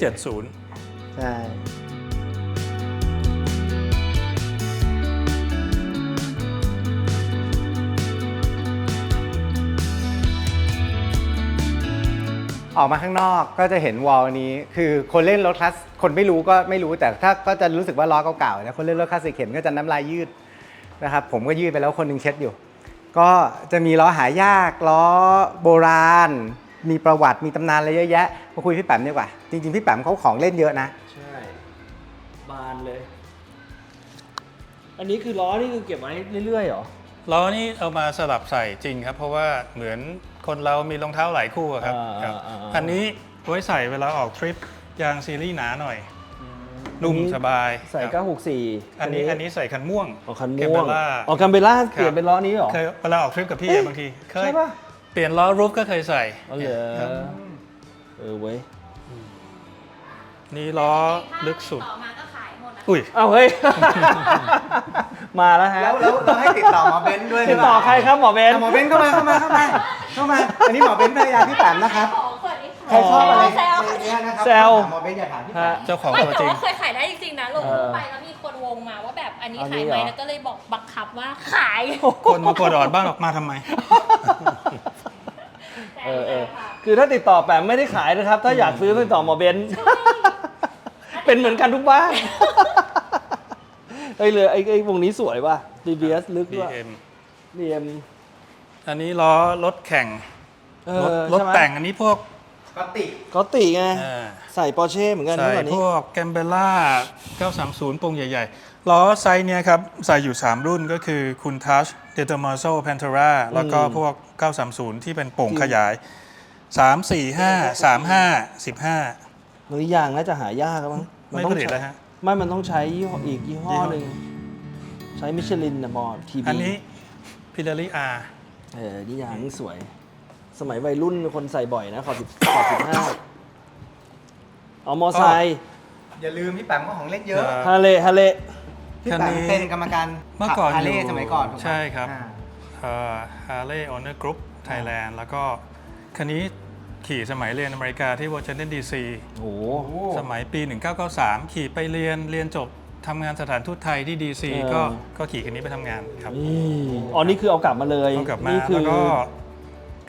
70 ใช่ออกมาข้างนอกก็จะเห็นวอลนี้คือคนเล่นรถคลาสคนไม่รู้ก็ไม่รู้แต่ถ้าก็จะรู้สึกว่าล้อเก่าๆนะคนเล่นรถคลาสสิกเห็นก็จะน้ำลายยืดนะครับผมก็ยืดไปแล้วคนหนึงเช็ดอยู่ ก็จะมีล้อหายากล้อโบราณ มีประวัติมีตำนานอะไรเยอะแยะมาคุยพี่แปมดีกว่าจริงๆพี่แปมเขาของเล่นเยอะนะ ใช่ บานเลย อันนี้คือล้อนี่คือเก็บไว้เรื่อยๆเหรอ ล้อนี่เอามาสลับใส่จริงครับ เพราะว่าเหมือนคนเรามีรองเท้าหลายคู่อะครับครับ อันนี้ไว้ใส่เวลาออกทริปยางซีรีส์หนาหน่อย นุ่มสบาย ใส่ ครับ 964 อันนี้ใส่คันม่วง อ๋อคันม่วง Gambella อ๋อคันเบลล่า ครับ เปลี่ยนเป็นล้อนี้เหรอ เคยเวลาออกทริปกับพี่บางทีเคย ใช่ปะ เปลี่ยนล้อรูฟก็เคยใส่ อ๋อเหรอ ครับ เว้ย นี่ล้อลึกสุด ต่อมาก็ขายหมดนะ อุ้ย เอาเฮ้ย มาแล้วฮะ แล้วให้ติดต่อหมอเบนซ์ด้วย ติดต่อใครครับหมอเบน หมอเบนซ์เข้ามาอันนี้หมอเบนซ์ภรรยาพี่แปมนะครับ ของสวัสดีค่ะ ใครชอบอะไร แซว ในนี้นะครับ แซว ถามหมอเบนซ์อย่าถามพี่แปม เจ้าของ ไม่ ตัว แต่ จริง ว่าเคยขายได้จริงๆนะลงรูปไปแล้วมีคนวงมาว่าแบบอันนี้ขายไหมแล้วก็เลยบอกบังคับว่าขาย คนมากดออดบ้านออกมาทำไม คือถ้าติดต่อแปมไม่ได้ขายนะครับ ถ้าอยากซื้อติดต่อหมอเบนเป็นเหมือนกันทุกบ้านไอ้เลยไอ้วงนี้สวยป่ะ DBS ลึกด้วย BM BM อันนี้ล้อรถแข่งรถ ใช่ไหม แต่งอันนี้พวก ก็ติไง อ่า ใส่ปอร์เช่เหมือนกัน ใส่ เมื่อก่อน พ นี้ วกแกมเบล่า930โปร่งใหญ่ๆ ล้อไซส์เนี้ยครับ ใส่อยู่ 3 รุ่นก็คือคุณทัชเดตมอร์โซแพนเทราแล้วก็พวก 930 ที่เป็นโป่งขยาย 3 4 5 3 5 15 เฮ้ยยางน่าจะหายากแล้วมั้ง ไม่ผลิตแล้วฮะ ไม่มันต้องใช้ยี่ห้ออีกยี่ห้อหนึ่งใช้มิชลินนะบอทีบี อันนี้พิลารีอา นี่ยางนี่สวย สมัยวัยรุ่นคนใส่บ่อยนะขอ15เอามอไซค์ อย่าลืมพี่แปมก็ของเล่นเยอะ ฮาเล่ พี่แปมเป็นกรรมการ เมื่อก่อน ฮาร์เลย์สมัยก่อนถูกไหม ใช่ครับ อ่า Harley Owner Group Thailand แล้วก็คันนี้ขี่สมัยเรียนอเมริกาที่วอชิงตันดีซี โอ้ สมัยปี 1993 ขี่ไปเรียนจบทำงานสถานทูตไทยที่ดีซีก็ขี่คันนี้ไปทำงานครับ อ๋อนี่คือเอากลับมาเลย เอากลับมา นี่คื แล้วก็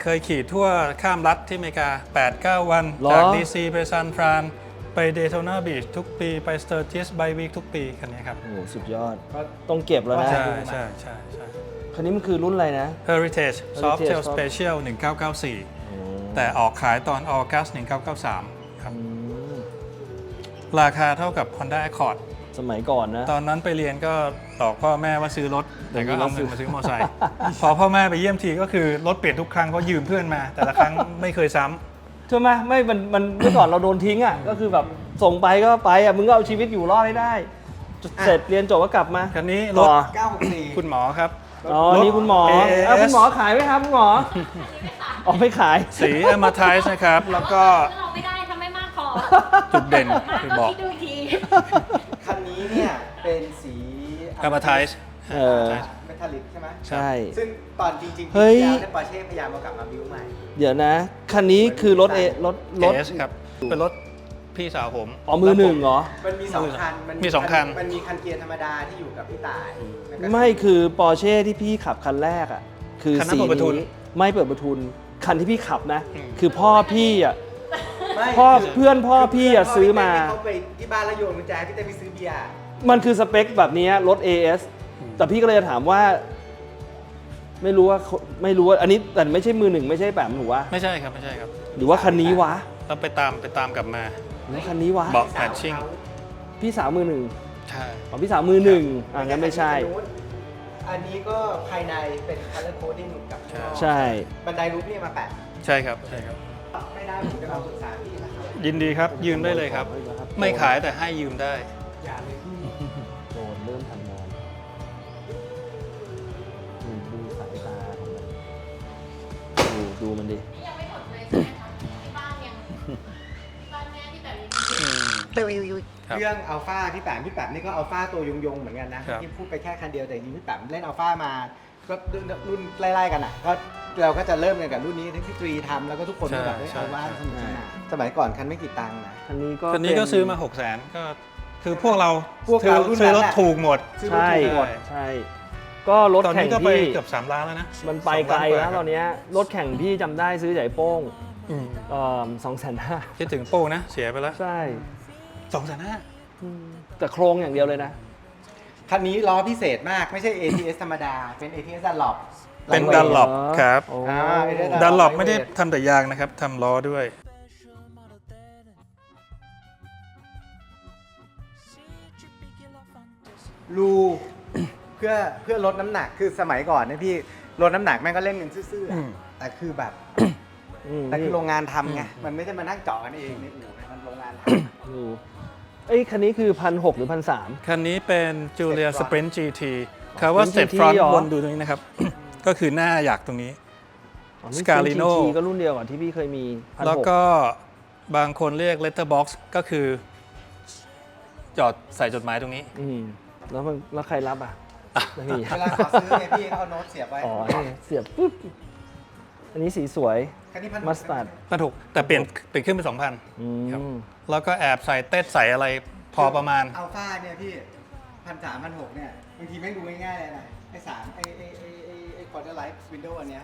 เคยขี่ทั่วข้ามรัฐที่อเมริกา 8-9 วัน หรอ จากดีซีไปซานฟราน ไปเดโ t นาบีชทุกปีไปสเตอร์จิสไบวีคทุกปีคันนี้ครับ โอ้โหสุดยอดต้องเก็บแล้วนะ ใช่ใช่ คันนี้มันคือรุ่นอะไรนะ Heritage Softail Soft Special 1994 แต่ออกขายตอนออกัส1993 ครับ ราคาเท่ากับ Honda Accord สมัยก่อนนะ ตอนนั้นไปเรียนก็หลอกพ่อแม่ว่าซื้อรถ แต่ก็เอาเงินมาซื้อมอเตอร์ไซค์ พอพ่อแม่ไปเยี่ยมทีก็คือรถเปลี่ยนทุกครั้งเพราะยืมเพื่อนมา แต่ละครั้งไม่เคยซ้ำ ใช่ไหมไม่มันเมื่อก่อนเราโดนทิ้งอ่ะ ก็คือแบบส่งไปก็ไปอ่ะ มึงก็เอาชีวิตอยู่รอดให้ได้ เสร็จเรียนจบก็กลับมา คันนี้ร ต่ ถ อ 964 คุณหมอครับ อ๋อ นี่คุณหมอ AAS คุณหมอขายไหมครับคุณหมออ๋อไม่ขาย สี Amethyst นะครับ แล้วก็ เราไม่ได้ทำไม่มากพอ จุดเด่น มาก คือ ก็ บอก คิดดูอีกที คันนี้เนี่ยเป็นสี Amethyst เออ เมทัลลิกใช่ไหม ใช่ ซึ่งตอนจริงๆ เฮ้ย ปีที่แล้วเนี่ยปอร์เช่พยายามเอากลับมาบิวใหม่ เดี๋ยวนะ คันนี้คือรถรถ S ครับ เป็นรถพี่สาวผม อ๋อมือหนึ่งเหรอ มันมีสองคัน มีสองคัน มันมีคันเกียร์ธรรมดาที่อยู่กับพี่ต่ายแล้วก็ ไม่คือปอร์เช่ที่พี่ขับคันแรกอ่ะ คือ คันนั้น สี เปิดประทุน นี้ไม่เปิดประทุน คันที่พี่ขับนะ อืม คือพ่อพี่อ่ะ ไม่ พ่อเพื่อนพ่อพี่อ่ะซื้อมา เขาไปที่บ้านแล้วโยนกุญแจพี่เต้ไปซื้อเบียร์ มันคือสเปคแบบนี้รถ AS แต่พี่ก็เลยจะถามว่า ไม่รู้ว่าอันนี้แต่ไม่ใช่มือหนึ่งไม่ใช่แบบหนูว่า ไม่ใช่ครับ ไม่ใช่ครับ หรือว่าคันนี้วะ ต้องไปตามกลับมา หรือว่าคันนี้วะ เบาะแมทชิ่ง พี่สาวมือหนึ่ง ใช่ อ๋อพี่สาวมือหนึ่งงั้นไม่ใช่ อันนี้ก็ภายในเป็น color coding กับข้างนอก ใช่ บันไดรูปนี่มาแปะ ใช่ครับ ใช่ครับ ไม่ได้ผมจะลองปรึกษาพี่นะครับ ยินดีครับ ยืมได้เลยครับ ไม่ขายแต่ให้ยืมได้ อย่าเลยพี่ โดนเริ่มทำงานดูสายตาของมันดูมันดิ ยังไม่หมดเลยใช่ไหมคะที่บ้านยังที่บ้านแม่ที่แบบยัง ครับ เรื่องอัลฟาพี่แปมนี่ก็อัลฟาตัวยงๆเหมือนกันนะครับ ที่พูดไปแค่คันเดียวแต่จริงๆพี่แปมเล่นอัลฟามาก็รุ่นไล่ๆกันอ่ะก็เราก็จะเริ่มกันกับรุ่นนี้ที่พี่ตรีทำแล้วก็ทุกคนก็แบบได้ ใช่ อัลฟา ใช่ สนุกสนานสมัยก่อนคันไม่กี่ตังค์นะ คันนี้ก็ คันนี้ก็ เป็น ซื้อมา 600,000 ก็คือพวกเรา รุ่น ซื้อ นั้น รถ แหละ ถูกหมด ซื้อรถ ใช่ ถูกหมด ใช่ ก็รถ ตอน แข่ นี้ ง ก็ไป พี่ เกือบ3 ล้านแล้วนะ มันไปไกลแล้วตอนเนี้ยรถแข่งพี่จำได้ซื้อใหญ่โป้ง250,000 คิดถึงโป้นะ เสียไปแล้ว ใช่ 250,000 แต่โครงอย่างเดียวเลยนะ คันนี้ล้อพิเศษมากไม่ใช่ ATS ธรรมดาเป็น ATS Dunlop เป็น Lightweight ดันหลบ เหรอ ครับ โอ้ ATS ดันหลบ Lightweight ไม่ได้ทำแต่ยางนะครับทำล้อด้วย รูเพื่อลดน้ำหนักคือสมัยก่อนเนี่ยพี่ลดน้ำหนักแม่งก็เล่นกันซื่อๆ อื อะ ม แต่คือแบบ อืม แต่คือโรงงานทำไงมันไม่ใช่มานั่งเจาะกันเองในอู่นะมันโรงงานทำ ดูเอ้ยคันนี้คือ1,600หรือ1,300 คันนี้เป็น Julia Step Sprint GT คำว่า Sprint Step Front GT เหรอ บนดูตรงนี้นะครับ ก็คือหน้าอยากตรงนี้ อ๋อนี่ Scalino GT ก็รุ่นเดียวกับที่พี่เคยมี1,600 แล้วก็บางคนเรียก Letterbox ก็คือจอดใส่จดหมายตรงนี้ แล้วใครรับอ่ะไม่มี เวลาขอซื้อเนี่ยพี่เขาเอาโน้ตเสียบไว้ อ๋อนี่เสียบปุ๊บอันนี้สีสวย คันนี้1,600 มัสตาร์ด ก็ถูก แต่เปลี่ยนขึ้นเป็น ครับ แล้วก็แอบใส่เต้ใส่อะไรพอประมาณ อัลฟาเนี่ยพี่1,300 1,600เนี่ยบางทีไม่งดูง่ายๆเลยนะไอ้3ไอ้ quarter life window อันเนี้ย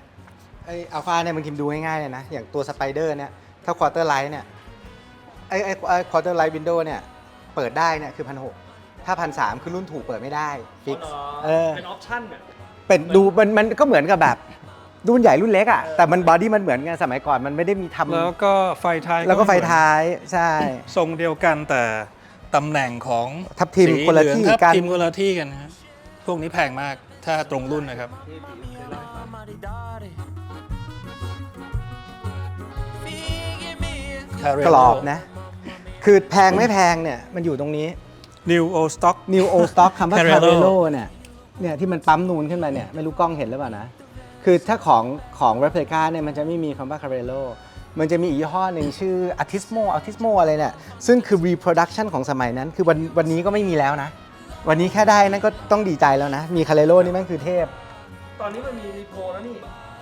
ไอ้อัลฟาเนี่ยบางทีดูง่ายๆเลยนะอย่างตัวสไปเดอร์เนี่ยถ้า quarter life เนี่ยไอ้ quarter life window เนี่ยเปิดได้เนี่ยคือ1,600ถ้า1,300คือรุ่นถูกเปิดไม่ได้ฟิกเป็นออปชั่นอ่ะ เป็นดูมันก็เหมือนกับแบบรุ่นใหญ่รุ่นเล็กอ่ะแต่มันบอดี้มันเหมือนกันสมัยก่อนมันไม่ได้มีทำ แล้วก็ไฟท้าย แล้วก็ไฟท้ายใช่ ทรงเดียวกันแต่ตำแหน่งของ ทับทิม สี คนละ เหลือง ที่ ทับ กัน ทิมคนละที่กันนะฮะพวกนี้แพงมากถ้าตรงรุ่นนะครับ กรอบนะ คือแพงไม่แพงเนี่ยมันอยู่ตรงนี้ New Old Stock New Old Stock คำว่า Carrello Carrello เนี่ยที่มันปั๊มนูนขึ้นมาเนี่ยไม่รู้กล้องเห็นหรือเปล่านะ คือถ้าของ Replica เนี่ยมันจะไม่มีคำว่า Carrello มันจะมีอีกยี่ห้อหนึ่งชื่อ Altismo อะไรเนี่ยซึ่งคือ reproduction ของสมัยนั้น คือวันนี้ก็ไม่มีแล้วนะ วันนี้แค่ได้นั่นก็ต้องดีใจแล้วนะ มี Carrello นี่แม่งคือเทพ ตอนนี้มันมีรีโพแล้วนี่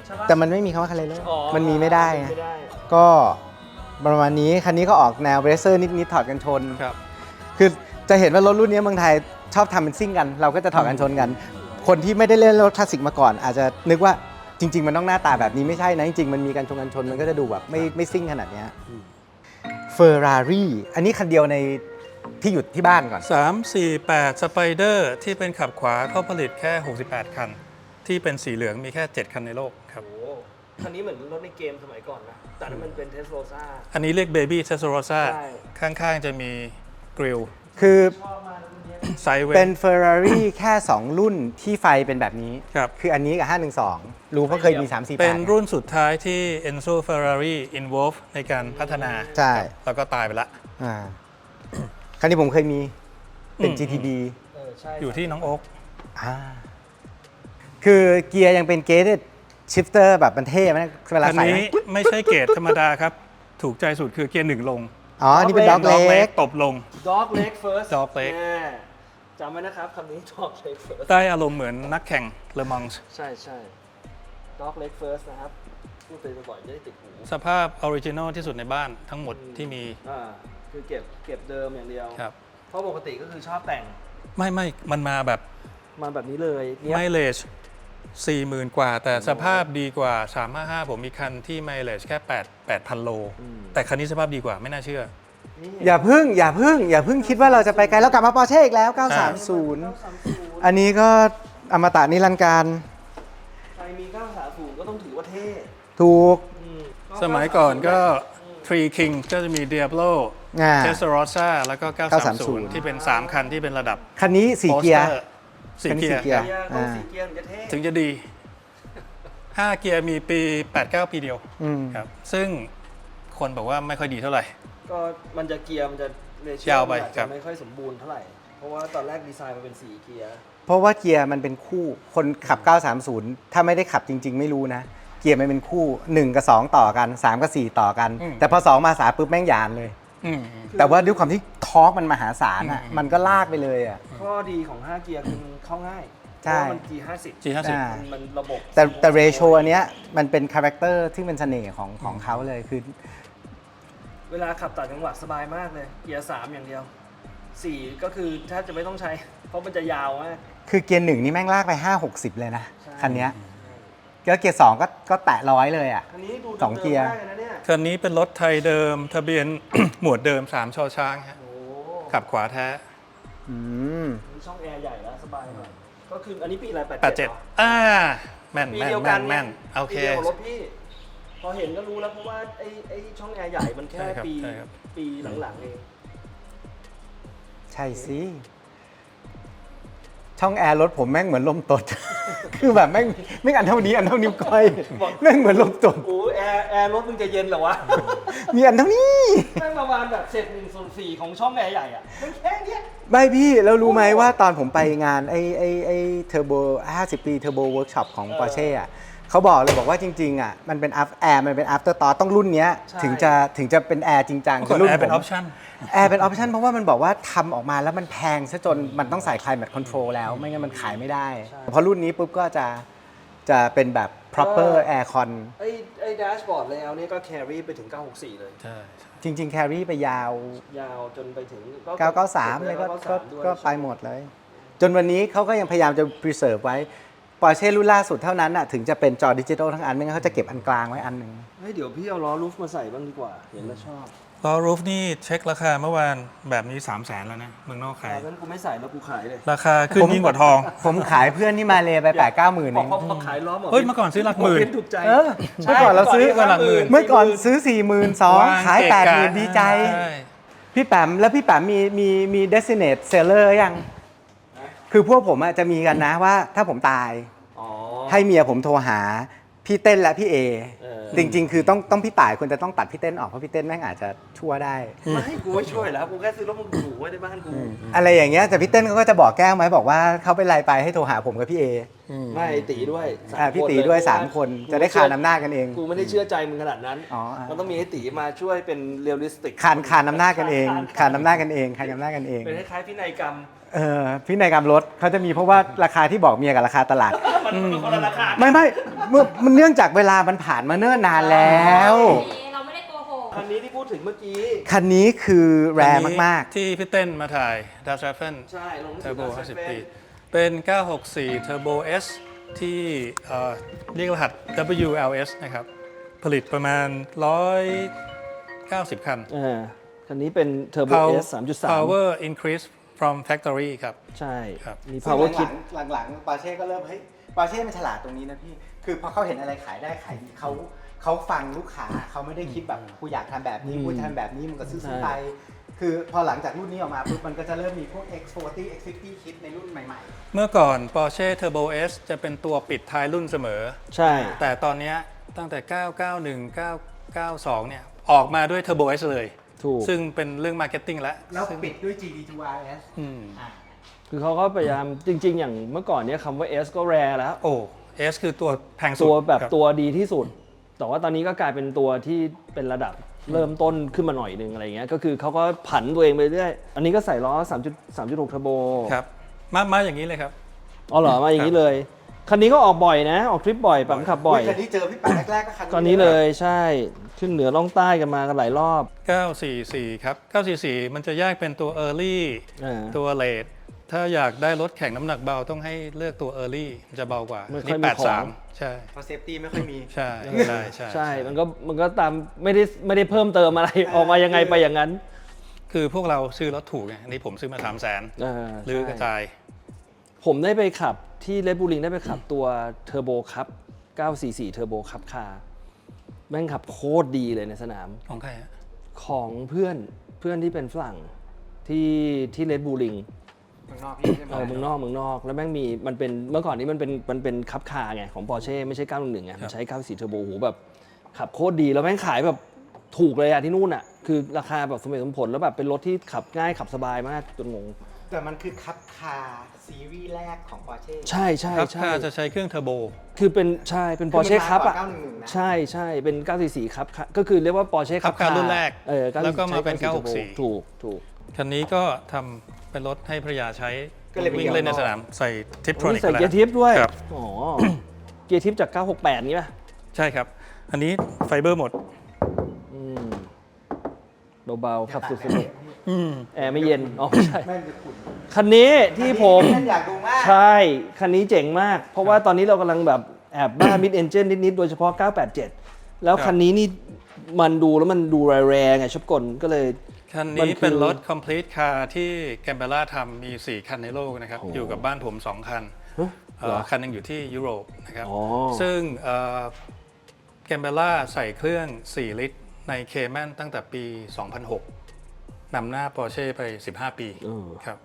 ใช่ปะ แต่มันไม่มีคำว่า Carrello อ๋อ มันมีไม่ได้นะ ไม่ได้ ก็ประมาณนี้คันนี้ก็ออกแนวเรเซอร์นิดๆถอดกันชน ครับ คือจะเห็นว่ารถรุ่นนี้เมืองไทยชอบทำเป็นซิ่งกัน เราก็จะถอดกันชนกัน คนที่ไม่ได้เล่นรถคลาสสิกมาก่อน อาจจะนึกว่าจริง ๆ มันต้องหน้าตาแบบนี้ไม่ใช่นะ จริง ๆ มันมีการชนมันก็จะดูแบบไม่ซิ่งขนาดเนี้ยไฟ Ferrari อันนี้คันเดียวในที่อยู่ที่บ้านก่อน 348 Spider ที่เป็นขับขวาเขาผลิตแค่ 68 คัน ที่เป็นสีเหลืองมีแค่ 7 คันในโลกครับ โอ้คันนี้เหมือนรถในเกมสมัยก่อนนะ แต่นั้นมันเป็นเทสโลซ่า อันนี้เรียก Baby Testarossa ใช่ ข้างๆจะมีกริล คือ ชอบมากรุ่นเนี้ย ไซด์เว เป็น ย์ Ferrari แค่ 2 รุ่นที่ไฟเป็นแบบนี้ ครับ คืออันนี้กับ 512 รู้เพราะเคยมี 348 เป็นรุ่นสุดท้ายที่ Enzo Ferrari involve ในการพัฒนา ใช่ ครับแล้วก็ตายไปละ อ่าคันนี้ผมเคยมีเป็น GTB ใช่ อยู่ที่น้องโอ๊ก อ่าคือเกียร์ยังเป็นเกรดชิฟเตอร์แบบมันเท่ไหมเวลา คัน ใส่ นี้ไม่ใช่เกรดธรรมดาครับ ถูกใจสุดคือเกียร์ 1 ลง อ๋อ นี่เป็นด็อก Dog เล็ก ตบลง Dog Leg First Dog Leg แน่จำไว้นะครับคำนี้ Dog Leg First ได้อารมณ์เหมือนนักแข่งเลอมองส์ ใช่ใช่ Dog Leg First นะครับพูดไปบ่อยๆจะได้ติดหู สภาพออริจินอลที่สุดในบ้านทั้งหมดที่มี คือเก็บเดิมอย่างเดียว ครับ เพราะปกติก็คือชอบแต่ง ไม่มันมาแบบ มาแบบนี้เลยเนี่ย ไมเลจ 40,000 กว่า แต่สภาพดีกว่า 355 ผมมีคันที่ไมเลจแค่ 8,000 โล แต่คันนี้สภาพดีกว่าไม่น่าเชื่อ อย่าพึ่งคิดว่าเราจะไปไกลแล้วกลับมาปอร์เช่อีกแล้ว 930 อันนี้ก็อมตะนิรันดร์การ ใครมี930ก็ต้องถือว่าเท่ ถูก สมัยก่อนก็ Three King ก็จะมี Diablo อ่า Testarossa แล้วก็ 930 930 ที่เป็น 3 คันที่เป็นระดับ คันนี้สี่เกียร์ 4 เกียร์ เป็น4 เกียร์ ต้องสีเกียร์ถึงจะเท่ ถึงจะดี 5 เกียร์มีปี 89 ปีเดียว อืม ครับ ซึ่งคนบอกว่าไม่ค่อยดีเท่าไหร่ ก็มันจะเกียร์มันจะเรเชี ยาวไป อาจ ครั จะ บ ไม่ค่อยสมบูรณ์เท่าไหร่ เพราะว่าตอนแรกดีไซน์มันเป็น4เกียร์ เพราะว่าเกียร์มันเป็นคู่ คนขับ 930 ถ้าไม่ได้ขับจริง ๆ ไม่รู้นะ เกียร์มันเป็นคู่ 1 กับ 2 ต่อกัน 3 กับ 4 ต่อกัน แต่พอ 2 มา 3 ปุ๊บแม่งยานเลย อืม แต่ว่าด้วยความที่ทอร์กมันมหาศาลอ่ะ มันก็ลากไปเลยอ่ะ ข้อดีของ 5 เกียร์คือมันเข้าง่าย ใช่ เพราะว่ามัน G50 G50 อ่า มันระบบ แต่เรโชอันเนี้ยมันเป็นคาแรคเตอร์ที่เป็นเสน่ห์ของเขาเลยคือ เวลาขับต่างจังหวัดสบายมากเลย เกียร์ 3 อย่างเดียว 4 ก็คือแทบจะไม่ต้องใช้ เพราะมันจะยาวมาก คือเกียร์หนึ่งนี่แม่งลากไป 5-60 เลยนะ ใช่ คันเนี้ยแล้วเกียร์ 2 ก็แตะ100เลยอ่ะ คันนี้ดู สองเกียร์ ดิมมากลนะเนี่ย คันนี้เป็นรถไทยเดิม ทะเบียน หมวดเดิม 3 ชอช้างฮะ โอ้ ขับขวาแท้ อืม มีช่องแอร์ใหญ่แล้วสบายหน่อยก็คืออันนี้ปีอะไร87 87แม่น ปี แม่น เดียวกั แม่ น นแม่นโอเค ปีเดียวกับรถพี่ พอเห็นก็รู้แล้วเพราะว่าไอ้ช่องแอร์ใหญ่มันแค่ ใช่ครับ ปี ใช่ครับ ปีหลังๆเอง ใช่สิ ช่องแอร์รถผมแม่งเหมือนลมตด คือแบบแม่งอันเท่านี้อันเท่านิ้วก้อย แม่งเหมือนลมตด โอ้แอร์รถมึงจะเย็นเหรอวะ มีอันเท่านี้ แม่งประมาณแบบเศษ1/4ของช่องแอร์ใหญ่อะมันแค่เนี้ย ไม่พี่แล้วรู้ไหมว่าตอนผมไปงานไอ้เทอร์โบ50 ปีเทอร์โบเวิร์กช็อปของ Porsche อ่ะเขาบอกเลยบอกว่าจริงๆอ่ะมันเป็นแอร์มันเป็น after thought ต้องรุ่นเนี้ย ใช่ ถึงจะเป็นแอร์จริงจัง ก่อน รุ่น แอร์เป็น ผ อ ม อปชั่น แอร์เป็นออปชันเพราะว่ามันบอกว่าทำออกมาแล้วมันแพงซะจนมันต้องใส่ climate control แล้วไม่งั้นมันขายไม่ได้ พอรุ่นนี้ปุ๊บก็จะเป็นแบบ proper air con ไอ้แดชบอร์ดเลยเอาเนี่ยก็แครี่ไปถึง 964 เลย ใช่ จริงๆ carry ไปยาว ยาวจนไปถึง 993เลยก็ 993ด้วย ไปหมดเลย จนวันนี้เขาก็ยังพยายามจะ preserve ไว้ Porsche รุ่นล่าสุดเท่านั้นน่ะถึงจะเป็นจอดิจิทัลทั้งอันไม่งั้นเขาจะเก็บอันกลางไว้อันหนึ่ง เฮ้ยเดี๋ยวพี่เอาล้อรูฟมาใส่บ้างดีกว่า เห็นแล้วชอบ ล้อรูฟนี่เช็คราคาเมื่อวานแบบนี้ 300,000 แล้วนะ เมืองนอกขาย งั้นกูไม่ใส่แล้วกูขายเลย ราคาขึ้นยิ่งกว่าทอง ผมขายเพื่อนที่มาเลยไป 8-9 หมื่น บ เอ อก ง พอขายล้อหมด เฮ้ยเมื่อก่อนซื้อหลักหมื่น ถูกใจ เออเมื่อก่อนเราซื้อ ก่อนหลักหมื่น เมื่อก่อนซื้อ 42,000ขาย 80,000 ดีใจ ช่ พี่แปมแล้วพี่แปมมี destinate seller ยัง คือพวกผมอะจะมีกันนะว่าถ้าผมตาย อ๋อ ให้เมียผมโทรหาพี่เต้นและพี่เอ เออ จริงๆ คือต้องพี่ต่ายควรจะต้องตัดพี่เต้นออกเพราะพี่เต้นแม่งอาจจะชั่วได้ ไม่ให้กูไม่ช่วยแล้วกูแค่ซื้อรถมึงถูไว้ในบ้านกู อะไรอย่างเงี้ยแต่พี่เต้นเขาก็จะบอกแก้วไหมบอกว่าเขาเป็นไรไปให้โทรหาผมกับพี่เอ ไม่ไอ้ตีด้วยสาม พี่ คน ตี เลย ด้วย เพราะ 3 คนจะได้คานอำนาจกันเอง กูไม่ได้เชื่อใจมึงขนาดนั้น อ๋อ มันต้องมีไอ้ตีมาช่วยเป็นเรียลลิสติก คานอำนาจกันเองคานอำนาจกันเองคานอำนาจกันเอง เป็นคล้ายๆพินัยกรรม พี่นายกรรมรถเขาจะมีเพราะว่าราคาที่บอกเมียกับราคาตลาด มันเป็นคนละราคา ไม่มันเนื่องจากเวลามันผ่านมาเนิ่นนานแล้ว เราไม่ได้โกหก คันนี้ที่พูดถึงเมื่อกี้ คันนี้คือแรร์มาก ที่พี่เต้นมาถ่ายดัชเฟน ใช่ลง เทอร์โบ50 ปี เป็น 964 Turbo S ที่เรียกรหัส WLS นะครับ ผลิตประมาณ 190 คัน คันนี้เป็น Turbo S 3.3 Power increase from factory ครับ ใช่ ครับ มี ซึ่ง power kit หลังๆปาเช่ก็เริ่มเฮ้ยปาเช่มันฉลาดตรงนี้นะพี่ คือพอเขาเห็นอะไรขายได้ขายดีเขาฟังลูกค้าเขาไม่ได้คิดแบบกูอยากทำแบบนี้กูทำแบบนี้มึงก็ซื้อไป คือพอหลังจากรุ่นนี้ออกมาปุ๊บมันก็จะเริ่มมีพวก X40 X50 คิดในรุ่นใหม่ๆ เมื่อก่อน Porsche Turbo S จะเป็นตัวปิดท้ายรุ่นเสมอ ใช่ แต่ตอนเนี้ยตั้งแต่ 991 992 เนี่ย ออกมาด้วย Turbo S เลย ถูก ซึ่งเป็นเรื่องมาร์เก็ตติ้งแล้ว แล้ว ซึ่ง ปิดด้วย GD2RS อืม คือเขาก็พยายามจริง ๆ อย่างเมื่อก่อนเนี้ยคำว่า S ก็แรแล้ว โอ้ S คือตัวแพงสุด ตัวแบบ ครับ ตัวดีที่สุด แต่ว่าตอนนี้ก็กลายเป็นตัวที่เป็นระดับเริ่มต้นขึ้นมาหน่อยนึงอะไรเงี้ย ก็คือเขาก็ผันตัวเองไปเรื่อย อันนี้ก็ใส่ล้อ 3.6 Turbo ครับ มาอย่างนี้เลยครับ อ๋อเหรอ มาอย่างนี้เลย คันนี้ก็ออกบ่อยนะ ออกทริปบ่อยปั๊มขับบ่อย คันนี้เจอพี่ปัดแรกๆก็คัน ตอนนี้เลยใช่ ขึ้นเหนือล่องใต้กันมากันหลายรอบ 944 ครับ 944 มันจะแยกเป็นตัว Early อ่า ตัว Late ถ้าอยากได้รถแข่งน้ำหนักเบาต้องให้เลือกตัว Early มันจะเบากว่า ไม่ค่อย นี่ มีของ 83 ใช่ เพราะเซฟตี้ไม่ค่อยมี ใช่ใช่ใช่ ใช่ มันก็ตามไม่ได้เพิ่มเติมอะไร ออกมายังไงไปอย่างนั้น คือพวกเราซื้อรถถูกไงอันนี้ผมซื้อมา300,000หรือกระจาย ผมได้ไปขับที่เลดบูลิงได้ไปขับตัวเทอร์โบคัพ944เทอร์โบคัพคาร์แม่งขับโคตรดีเลยในสนาม ของใครฮะ ของเพื่อนที่เป็นฝรั่งที่เลดบูลิง เมืองนอกพี่ใช่ไหม เมืองนอกแล้วแม่งมีมันเป็นเมื่อก่อนนี้มันเป็นคัพคาร์ไงของ Porsche ไม่ใช่911ไงมันใช้944เทอร์โบโหแบบขับโคตรดีแล้วแม่งขายแบบถูกเลยอะที่นู่นอะคือราคาแบบสมเหตุสมผลแล้วแบบเป็นรถที่ขับง่ายขับสบายมากจนงง แต่มันคือคัพคาร์ซีรีส์แรกของ Porsche ใช่ ครับค่าจะใช้เครื่องเทอร์โบ คือเป็นใช่เป็น Porsche คัพอะ 911นะ ใช่เป็น944คัพก็คือเรียกว่า Porsche คัพคาร์รุ่นแรก 944 แล้วก็มาเป็น ใช้ 964 ถูก คันนี้ก็ทำเป็นรถให้ภรรยาใช้ ก็เลยไป วิ่งเล่นในสนามใส่ทิปโทรนิ นี่ ก ใส่ แล้ว เกียร์ทิปด้วย ครับ อ๋อ เกียร์ทิปจาก 968งี้ป่ะ ใช่ครับ อันนี้ไฟเบอร์หมด อืมเบาๆขับสุดๆแอร์ไม่เย็น อ๋อไม่ใช่ แม่งจะขุ่น คันนี้ที่ผม ท่านอยากดูมาก ใช่ คันนี้เจ๋งมาก เพราะว่าตอนนี้เรากำลังแบบแอบบ้ามิดเอนจินนิดๆ โดยเฉพาะ 987 แล้วคันนี้นี่มันดูแล้วมันดูแรงๆไงชอบกลก็เลย คัน มัน นี้ คือ เป็นรถ complete car ที่แกมเบล่าทำมี 4 คันในโลกนะครับ โอ้ อยู่กับบ้านผม 2 คัน ฮะเหรอ คันหนึงอยู่ที่ยุโรปนะครับ อ๋อ ซึ่งแกมเบล่าใส่เครื่อง 4 ลิตรในเคแมนตั้งแต่ปี 2006 นำหน้า Porsche ไป 15 ปีครับ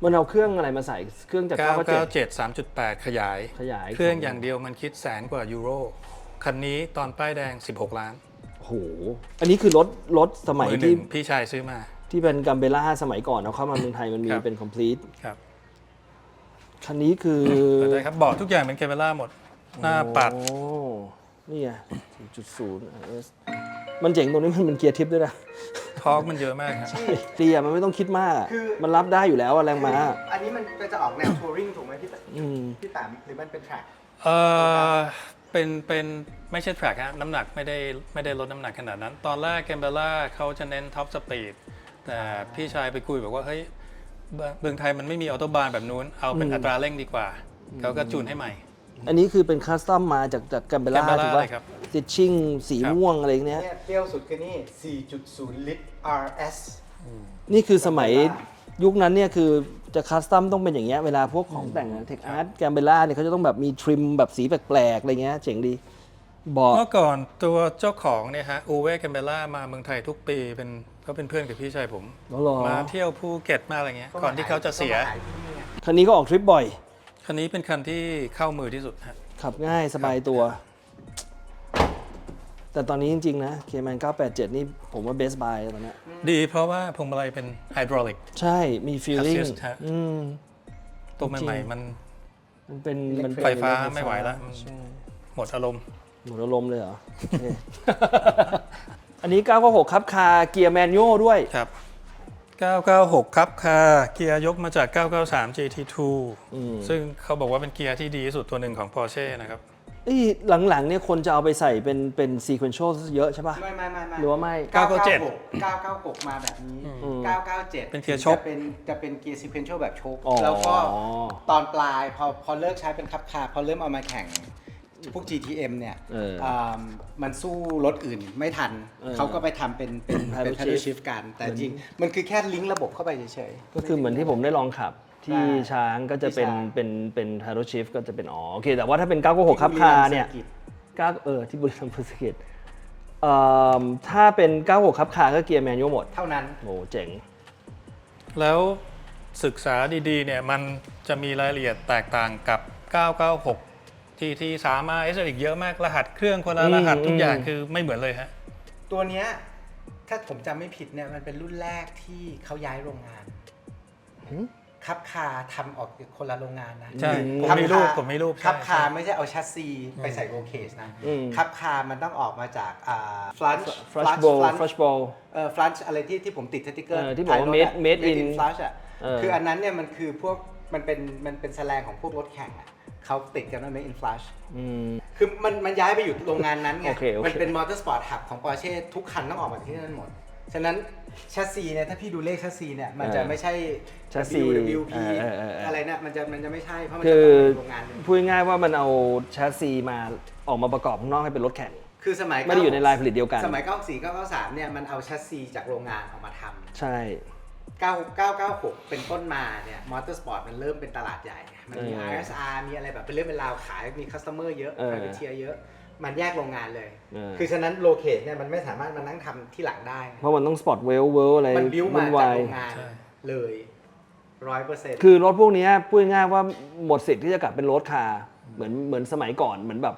มันเอาเครื่องอะไรมาใส่เครื่องจาก 997 997 3.8 ขยาย ขยาย เครื่องอย่างเดียวมันคิด100,000 กว่ายูโร คันนี้ตอนป้ายแดง 16 ล้าน โอ้โห อันนี้คือรถสมัย มือห ที่ นึ่งพี่ชายซื้อมา ที่เป็นกัมเบล่าสมัยก่อนเอาเข้ามาเมืองไทยมันมี ครับ เป็น complete ครับ คันนี้คือ เปิดได้ครับเบาะทุกอย่างเป็นแกมเบล่าหมด หน้าปัด โอ้นี่ไง 4.0 RS มันเจ๋งตรงนี้มันเป็นเกียร์ทิปด้วยนะ ทอร์กมันเยอะมากครับ เตียมันไม่ต้องคิดมากอะ คือ มันรับได้อยู่แล้วอะแรงม้า อันนี้มันจะออกแนวทัวริงถูกไหมพี่ อืม พี่แปมหรือมันเป็นแทร็ก เป็นไม่ใช่ track ฮะน้ำหนักไม่ได้ลดน้ำหนักขนาดนั้น ตอนแรกแกมเบล่าเขาจะเน้นท็อปสปีดแต่พี่ชายไปคุยบอกว่าเฮ้ยเมืองไทยมันไม่มีออโตบานแบบนู้น เอาเป็นอัตราเร่งดีกว่า เขาก็จูนให้ใหม่ อันนี้คือเป็นคัสตอมมาจากกัมเบล่า Gambella ถูกป่ะ เลยครับ ติดชิ่งสี ครับ ม่วงอะไรเนี้ย เนี่ยเปรี้ยวสุดคือนี่ 4.0 ลิตร RS นี่คือสมัยยุคนั้นเนี่ยคือจะคัสตอมต้องเป็นอย่างเงี้ยเวลาพวกของแต่งเทคอาร์ตแกมเบล่าเนี่ยเขาจะต้องแบบมีทริมแบบสีแปลกๆอะไรเงี้ยเจ๋งดีบอก เมื่อก่อนตัวเจ้าของเนี่ยฮะอูเว่แกมเบล่ามาเมืองไทยทุกปีเขาเป็นเพื่อนกับพี่ชายผม หรอ มาเที่ยวภูเก็ตมาอะไรเงี้ยก่อนที่เขาจะเสีย คันนี้ก็ออกทริปบ่อย คันนี้เป็นคันที่เข้ามือที่สุดฮะ ขับง่ายสบายตัว แต่ตอนนี้จริงๆนะเคแมน987 นี่ผมว่าเบสบายตอนเนี้ย ดีเพราะว่าพวงมาลัยเป็นไฮดรอลิก ใช่มีฟีลลิ่ง Assist ฮะ ตัวใหม่ๆมัน มันเป็นมัน ไฟฟ้าไม่ไหวแล้ว ใช่ หมดอารมณ์ หมดอารมณ์เลยเหรอ โอเค อันนี้ 996 ครับคาเกียร์แมนนวลด้วย ครับ 996 ครับค่ะเกียร์ยกมาจาก 993 GT2 ซึ่งเขาบอกว่าเป็นเกียร์ที่ดีที่สุดตัวหนึ่งของ Porsche นะครับ หลังๆเนี่ยคนจะเอาไปใส่เป็น sequential เยอะใช่ป่ะ ไม่ หรือว่าไม่ 996 มาแบบนี้ 997 เป็นเกียร์ชก จะเป็นเกียร์ sequential แบบชก อ๋อ แล้วก็ตอนปลายพอเลิกใช้เป็นคับคาร์พอเริ่มเอามาแข่ง พวก GTM เนี่ย เออ มันสู้รถอื่นไม่ทัน เขาก็ไปทำเป็น Paddle Paddle shift shift กัน แต่จริงมันคือแค่ลิงก์ระบบเข้าไปเฉยๆ ก็คือเหมือนที่ผมได้ลองขับที่ ใช่ ช้างก็จะเป็น ที่ช้าง เป็น paddle shift ก็จะเป็นโอเคแต่ว่าถ้าเป็น 996 คับคาเนี่ยที่บุรีรัมย์เซอร์กิตถ้าเป็น 96 คับคาก็เกียร์แมนนวลหมด เท่านั้น โอ้เจ๋ง แล้วศึกษาดีๆเนี่ยมันจะมีรายละเอียดแตกต่างกับ 996 ที่3 RS อีกเยอะมากรหัสเครื่องคนละรหัสทุกอย่างคือไม่เหมือนเลยฮะ ตัวเนี้ยถ้าผมจำไม่ผิดเนี่ยมันเป็นรุ่นแรกที่เขาย้ายโรงงานคับคาทำออกจากคนละโรงงานนะ ใช่ผม คับ มีรูป คา ผมมีรูป คับคา ใช่ ไม่ใช่เอาแชสซีไปใส่โรเคสนะ อืม คับคามันต้องออกมาจากฟลันช์ flash ball ฟลันช์อะไรที่ผมติดสติ๊กเกอร์ ที่บอกว่า made in flash อ่ะ เ คืออันนั้นเนี่ยมันคือพวกมันเป็นแสลงของพวกรถแข่งอ่ะเขาติดกันว่า made in flash คือมันย้ายไปอยู่โรงงานนั้นไง โอเค มันเป็นมอเตอร์สปอร์ตหับของ Porsche ทุกคันต้องออกมาจากที่นั่นหมด ฉะนั้นแชสซีเนี่ยถ้าพี่ดูเลขแชสซีเนี่ยมันจะไม่ใช่ แชสซี WP อะไรเนี่ยมันจะไม่ใช่เพราะมัน คื จะ อ เป็นโรงงานหนึ่ง พูดง่ายๆว่ามันเอาแชสซีมาออกมาประกอบข้างนอกให้เป็นรถแข่ง คือสมัย ไม่ได้อยู่ในลายผลิตเดียวกัน สมัย 94 993 เนี่ยมันเอาแชสซีจากโรงงานออกมาทำ ใช่ 996 เป็นต้นมาเนี่ยมอเตอร์สปอร์ตมันเริ่มเป็นตลาดใหญ่ไงมันมี RSR มีอะไรแบบเป็นเรื่องเป็นราวขายมีคัสเตอร์เยอะ private เยอะมันแยกโรงงานเลย คือฉะนั้นโลเคทเนี่ยมันไม่สามารถมานั่งทำที่หลังได้ เพราะมันต้องสปอร์ตเวลอะไร มันบิ้วมา วุ่น จาก วาย โรงงานเลย 100% คือรถพวกเนี้ยพูดง่ายๆว่าหมดสิทธิ์ที่จะกลับเป็นรถคาร์เหมือนสมัยก่อนเหมือนแบบ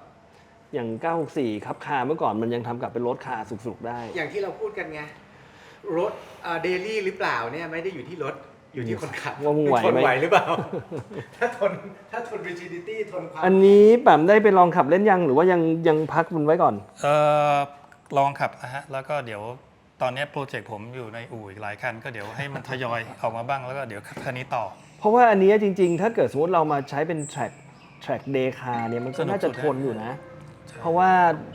อย่าง 964 ครับคาร์เมื่อก่อนมันยังทำกลับเป็นรถคาร์สุกๆได้ อย่างที่เราพูดกันไงรถเดลี่หรือเปล่าเนี่ยไม่ได้อยู่ที่รถอยู่ที่คนขับ ว่ามึงไหวไหม ทนไหวหรือเปล่า ถ้าทน rigidity ทนความ อันนี้แบบได้ไปลองขับเล่นยังหรือว่ายังพักมันไว้ก่อน ลองขับนะฮะแล้วก็เดี๋ยวตอนนี้โปรเจกต์ผมอยู่ในอู่อีกหลายคันก็เดี๋ยวให้มันทยอยออกมาบ้างแล้วก็เดี๋ยวคันนี้ต่อ เพราะว่าอันนี้จริงๆ ถ้าเกิดสมมติเรามาใช้เป็น track day car เนี่ยมันก็น่าจะทนอยู่นะ เพราะว่า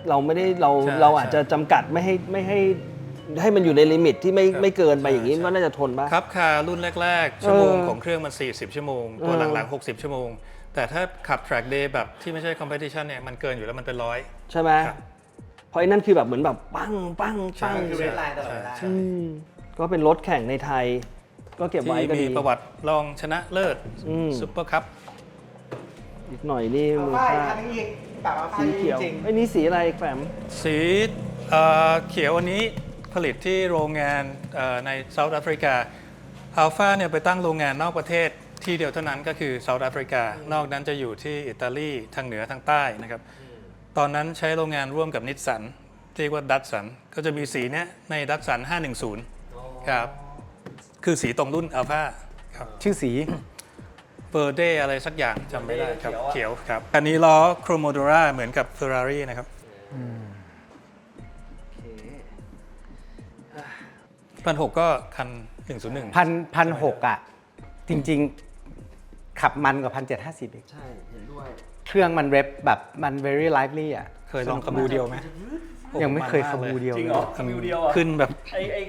เราไม่ได้เราอาจจะจำกัดไม่ให้มันอยู่ในลิมิตที่ไม่เกินไปอย่างนี้ก็น่าจะทนบ้าง ครับคารุ่นแรกๆ ชั่วโมงของเครื่องมัน 40 ชั่วโมง ตัวหลังๆ 60 ชั่วโมง แต่ถ้าขับ track day แบบที่ไม่ใช่ competition เนี่ยมันเกินอยู่แล้วมันเป็นร้อย ใช่ไหม ครับ เพราะไอ้นั่นคือแบบเหมือนแบบปั้ง คือเรดไลน์ตลอดเวลา ก็เป็นรถแข่งในไทย ก็เก็บไว้ ที่ ก็ มี ดี ประวัติรองชนะเลิศ อืม ซุปเปอร์คัพ อีกหน่อยนี่ เอา มูล ป้าย ค่า คันนี้อีกแบบว่าป้าย สีเขียว จริง ไอ้นี่สีอะไรแฝม สีเขียวอันนี้ผลิตที่โรงงานในเซาท์แอฟริกาอัลฟาเนี่ยไปตั้งโรงงานนอกประเทศที่เดียวเท่านั้นก็คือเซาท์แอฟริกานอกนั้นจะอยู่ที่อิตาลีทางเหนือทางใต้นะครับตอนนั้นใช้โรงงานร่วมกับนิสสันเรียกว่าดัตสันก็จะมีสีเนี้ยในดัตสัน510ครับคือสีตรงรุ่นอัลฟาครับ ชื่อสี เบอร์เดอะไรสักอย่างจำไม่ได้ครับเขียวครับอันนี้ล้อโครโมโดราเหมือนกับ Ferrari นะครับ1,600ก็คัน 101 1,600อ่ะ จริงๆ ขับมันกว่า 1,750อีก ใช่เห็นด้วย เครื่องมันเรปแบบมัน very lively อ่ะ เคยลองขบูเดียวไหม ยังไม่เคยขบูเดียว จริง เล เหรอย ขบูเดียวอ่ะ ขึ้นแบบ ไอ้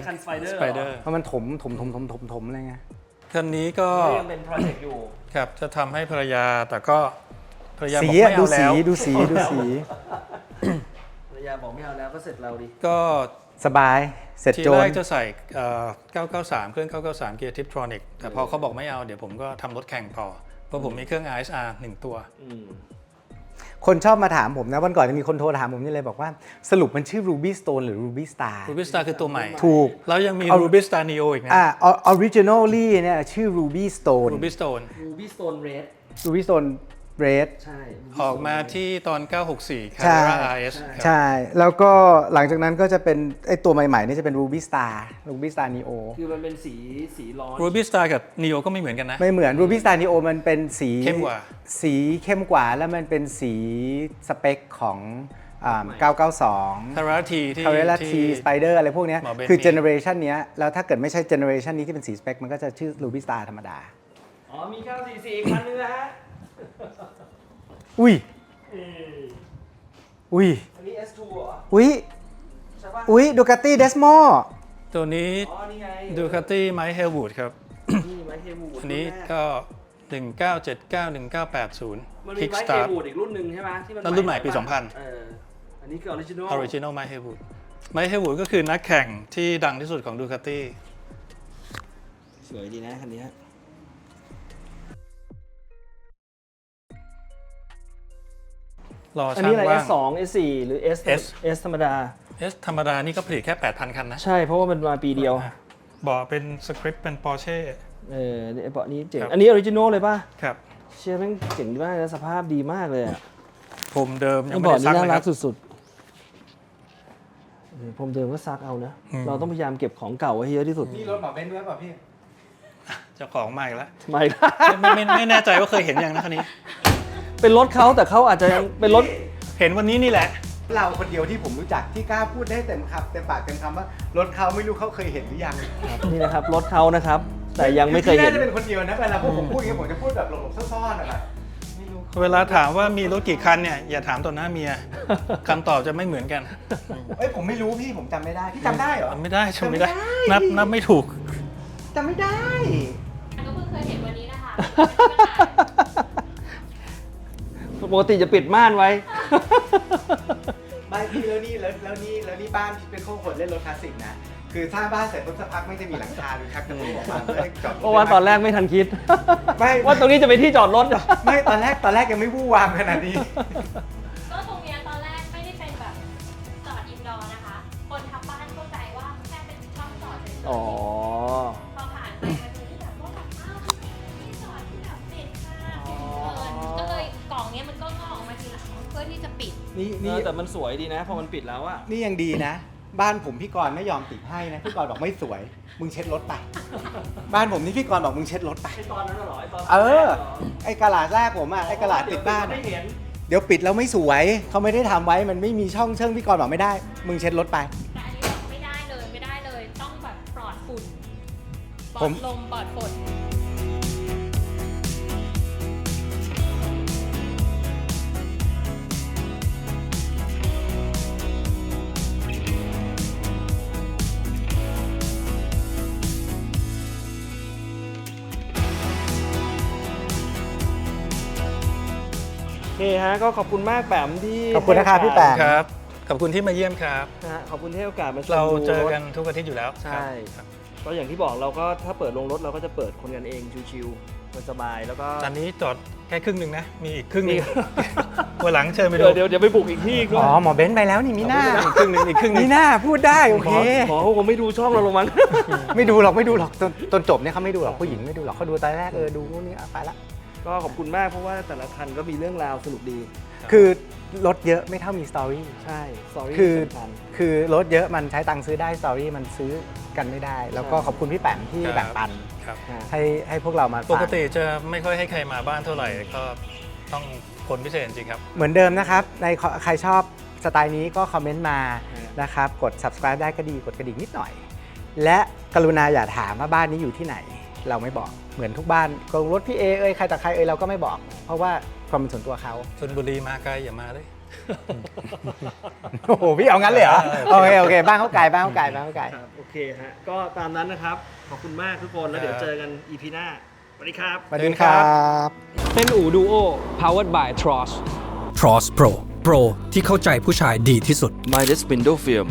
คันสไปเดอร์ สไปเดอร์ เพราะมันถมอะไรเงี้ย คันนี้ก็ ยังเป็นโปรเจกต์อยู่ ครับจะทำให้ภรรยาแต่ก็ภรรยาบอก สี ไม่ อะดู เอา สี แล้ว ดูสี ภรรยาบอกไม่เอาแล้วก็เสร็จเราดิ ก็ สบาย เสร็จ ที โจ แร ร กจะใส่993 เครื่อง 993 เกียร์ทิปทรอนิกแต่พอเขาบอกไม่เอาเดี๋ยวผมก็ทำรถแข่งต่อเพราะผมมีเครื่อง RSR 1 ตัว คนชอบมาถามผมนะวันก่อนจะมีคนโทรถามผมนี่เลยบอกว่าสรุปมันชื่อ Ruby Stone หรือ Ruby Star Ruby Star คือตัวใหม่ ถูก แล้วยังมี เอา Ruby Star Neo อีกนะ originally เนี่ยชื่อ Ruby Stone Ruby Stone Ruby Stone Red Ruby Stone Red ใช่ ออกมาที่ตอน 964 ใช่ Carrera RS ครับ ใช่ แล้วก็หลังจากนั้นก็จะเป็นไอตัวใหม่ๆนี่จะเป็น Ruby Star Ruby Star Neo คือมันเป็นสีร้อน Ruby Star กับ Neo ก็ไม่เหมือนกันนะ ไม่เหมือน Ruby Star Neo มันเป็นสี เข้มกว่า สีเข้มกว่าแล้วมันเป็นสีสเปคของ992 Carrera T ที่ Carrera T ที่ Spider อะไรพวกเนี้ย หมอเบน คือ มี เจเนอเรชันเนี้ยแล้วถ้าเกิดไม่ใช่เจเนอเรชันนี้ที่เป็นสีสเปคมันก็จะชื่อ Ruby Star ธรรมดา อ๋อมี944อีกคันนึงนะฮะ อุ้ย อุ้ย อันนี้ S2 เหรอ อุ้ย ใช่ปะ อุ้ยดูกาตี้เดสโม ตัวนี้ อ๋อนี่ไง Ducati Mike Hellwood ครับ นี่ไมค์เฮมู อันนี้ก็ 1979 1980 มันมีไม้เฮ Kickstart บูดอีกรุ่นหนึ่งใช่ไหมที่มัน นั่นรุ่นใหม่ปี 2000 อันนี้คือออริจินอล Original ไมค์เฮวูดไมค์เฮวูดก็คือนักแข่งที่ดังที่สุดของดูคาตี้ สวยดีนะคันนี้ รอ อัน ช่า นี้ ง อะไร ว่าง S2 S4 หรือ S S S ธรรมดา S ธรรมดานี่ก็ผลิตแค่ 8,000 คันนะ ใช่เพราะว่ามันมาปีเดียว เบาะเป็นสคริปต์เป็น Porsche ไอ้เบาะนี้เจ๋ง ครับ อันนี้ออริจินอลเลยป่ะ ครับ เชื่อแม่งเจ๋งมากนะสภาพดีมากเลยอ่ะ ผมเดิมยังไม่ เบาะ ได้ นี้ ซัก น่า เลยค รั รั ก บ สุดๆผมเดิมก็ซักเอานะ เราต้องพยายามเก็บของเก่าไว้ให้เยอะที่สุด นี่รถหมอเบนซ์ด้วยเปล่าพี่ เจ้าของมาอีกแล้ว ไม่ ไม่แน่ใจว่าเคยเห็นยังนะคันนี้ เป็นรถเขาแต่เขาอาจจะยังเป็นรถ เห็นวันนี้นี่แหละ เราคนเดียวที่ผมรู้จักที่กล้าพูดได้เต็มคำเต็มปากเต็มคำว่ารถเขาไม่รู้เขาเคยเห็นหรือยัง นี่นะครับรถเขานะครับ แต่ยังไม่เคยเห็น น่าจะเป็นคนเดียวนะเวลาพวกผมพูดอย่างนี้ผมจะพูดแบบหลบๆซ่อนๆนะครับไม่รู้ เวลาถามว่ามีรถกี่คันเนี่ยอย่าถามต่อหน้าเมีย คำตอบจะไม่เหมือนกัน เอ้ยผมไม่รู้พี่ผมจำไม่ได้พี่จำได้เหรอ ไม่ได้จำไม่ได้ จำไม่ได้ นับไม่ถูก จำไม่ได้ ก็เพิ่งเคยเห็นวันนี้นะคะ ปกติจะปิดม่านไว้ ไม่พี่แล้วนี่บ้านพี่เป็นคนเล่นรถคลาสสิกนะคือสร้างบ้านเสร็จปุ๊บสักพักไม่จะมีหลังคาหรือชักกระโดดออกมาเพื่อให้จอดรถ เพราะว่าตอนแรกไม่ทันคิด ไม่ ว่าตรงนี้จะเป็นที่จอดรถ ไม่ตอนแรกยังไม่วู่วามขนาดนี้ ก็ตรงเนี้ยตอนแรกไม่ได้เป็นแบบจอดอินดอร์นะคะ คนทำบ้านเข้าใจว่าแค่เป็นช่องจอดเฉยๆ อ๋อ พอผ่านไปมาดูที่แบบว่าแบบอ้าวที่จอดที่แบบปิดค่ะก็เลยกล่องเนี้ยมันก็งอกออกมาทีหลังเพื่อที่จะปิด นี่ แต่มันสวยดีนะพอมันปิดแล้วอะ นี่ยังดีนะ บ้านผมพี่กรณ์ไม่ยอมติดให้นะพี่กรณ์บอกไม่สวย มึงเช็ดรถไป บ้านผมนี่พี่กรณ์บอกมึงเช็ดรถไป ไอตอนนั้นเหรอไอตอน เออ ไอ้กระดาษแรกผมอะไอ้กระดาษติดบ้าน ไม่เห็น เดี๋ยวปิดแล้วไม่สวยเขาไม่ได้ทำไว้มันไม่มีช่องเชิงพี่กรณ์บอกไม่ได้ มึงเช็ดรถไป แต่อันนี้บอกไม่ได้เลย ต้องแบบปลอดฝุ่นปล ผ อ ม ดลมปลอดฝน โอเคฮะก็ขอบคุณมากแปมที่ ขอบคุณนะครับพี่แปม ครับ ขอบคุณที่มาเยี่ยมครับ นะฮะขอบคุณที่ให้โอกาสมาชม เรา ดู เจอ รถ กันทุกอาทิตย์อยู่แล้ว ใช่ ครับ ก็อย่างที่บอกเราก็ถ้าเปิดโรงรถเราก็จะเปิดคนกันเองชิวๆสบายๆแล้วก็ ตอนนี้จอดแค่ครึ่งหนึ่งนะ มีอีกครึ่งหนึงวันหลังเชิญไปดู เดี๋ยวไปบุกอีกที่อีกด้ว อ๋ ย อหมอเบนซ์ไปแล้วนี่มีหน้า อีกครึ่งหนึงอีกครึ่งหนึ มี ง หน้าพูดได้โอเค หมอเขาคงไม่ดูช่องเราลงมั้ง ไม่ดูหรอกจนจบเนี่ยเขาไม่ดูหรอกผู้หญิงไม่ดูหรอกเขาดูตอนแรกดูนู่นนี่ไปละ ก็ขอบคุณมากเพราะว่าแต่ละคันก็มีเรื่องราวสนุกดี คือรถเยอะไม่เท่ามีสตอรี่ ใช่สอรี่ คือ สำคัญ คือรถเยอะมันใช้ตังค์ซื้อได้สตอรี่มันซื้อกันไม่ได้ แล้วก็ขอบคุณพี่แปมที่แบ่งปัน ครับ ให้พวกเรามา ป ฟั ก ง ติจะไม่ค่อยให้ใครมาบ้านเท่าไหร่ ก็ต้องคนพิเศษจริงครับ เหมือนเดิมนะครับในใครชอบสไตล์นี้ก็คอมเมนต์มานะครับกด subscribe ได้ก็ดีกดกระดิ่งนิดหน่อย และกรุณาอย่าถามว่าบ้านนี้อยู่ที่ไหน เราไม่บอกเหมือนทุกบ้านกรงรถพี่เอใครแต่ใครเราก็ไม่บอก เพราะว่าความเป็นส่วนตัวเขา ชลบุรีมาไกลอย่ามาเลย โอ้โหพี่เอางั้นเลยเหรอโอเคบ้านเขาไกลบ้านเขาไกล ครับโอเคฮะก็ตามนั้นนะครับ ขอบคุณมากทุกคนแล้วเดี๋ยวเจอกัน EP หน้าสวัสดีครับ สวัสดีครับ เป็นอู่ดูโอ powered by Tross Tross Pro Pro ที่เข้าใจผู้ชายดีที่สุด My Window Film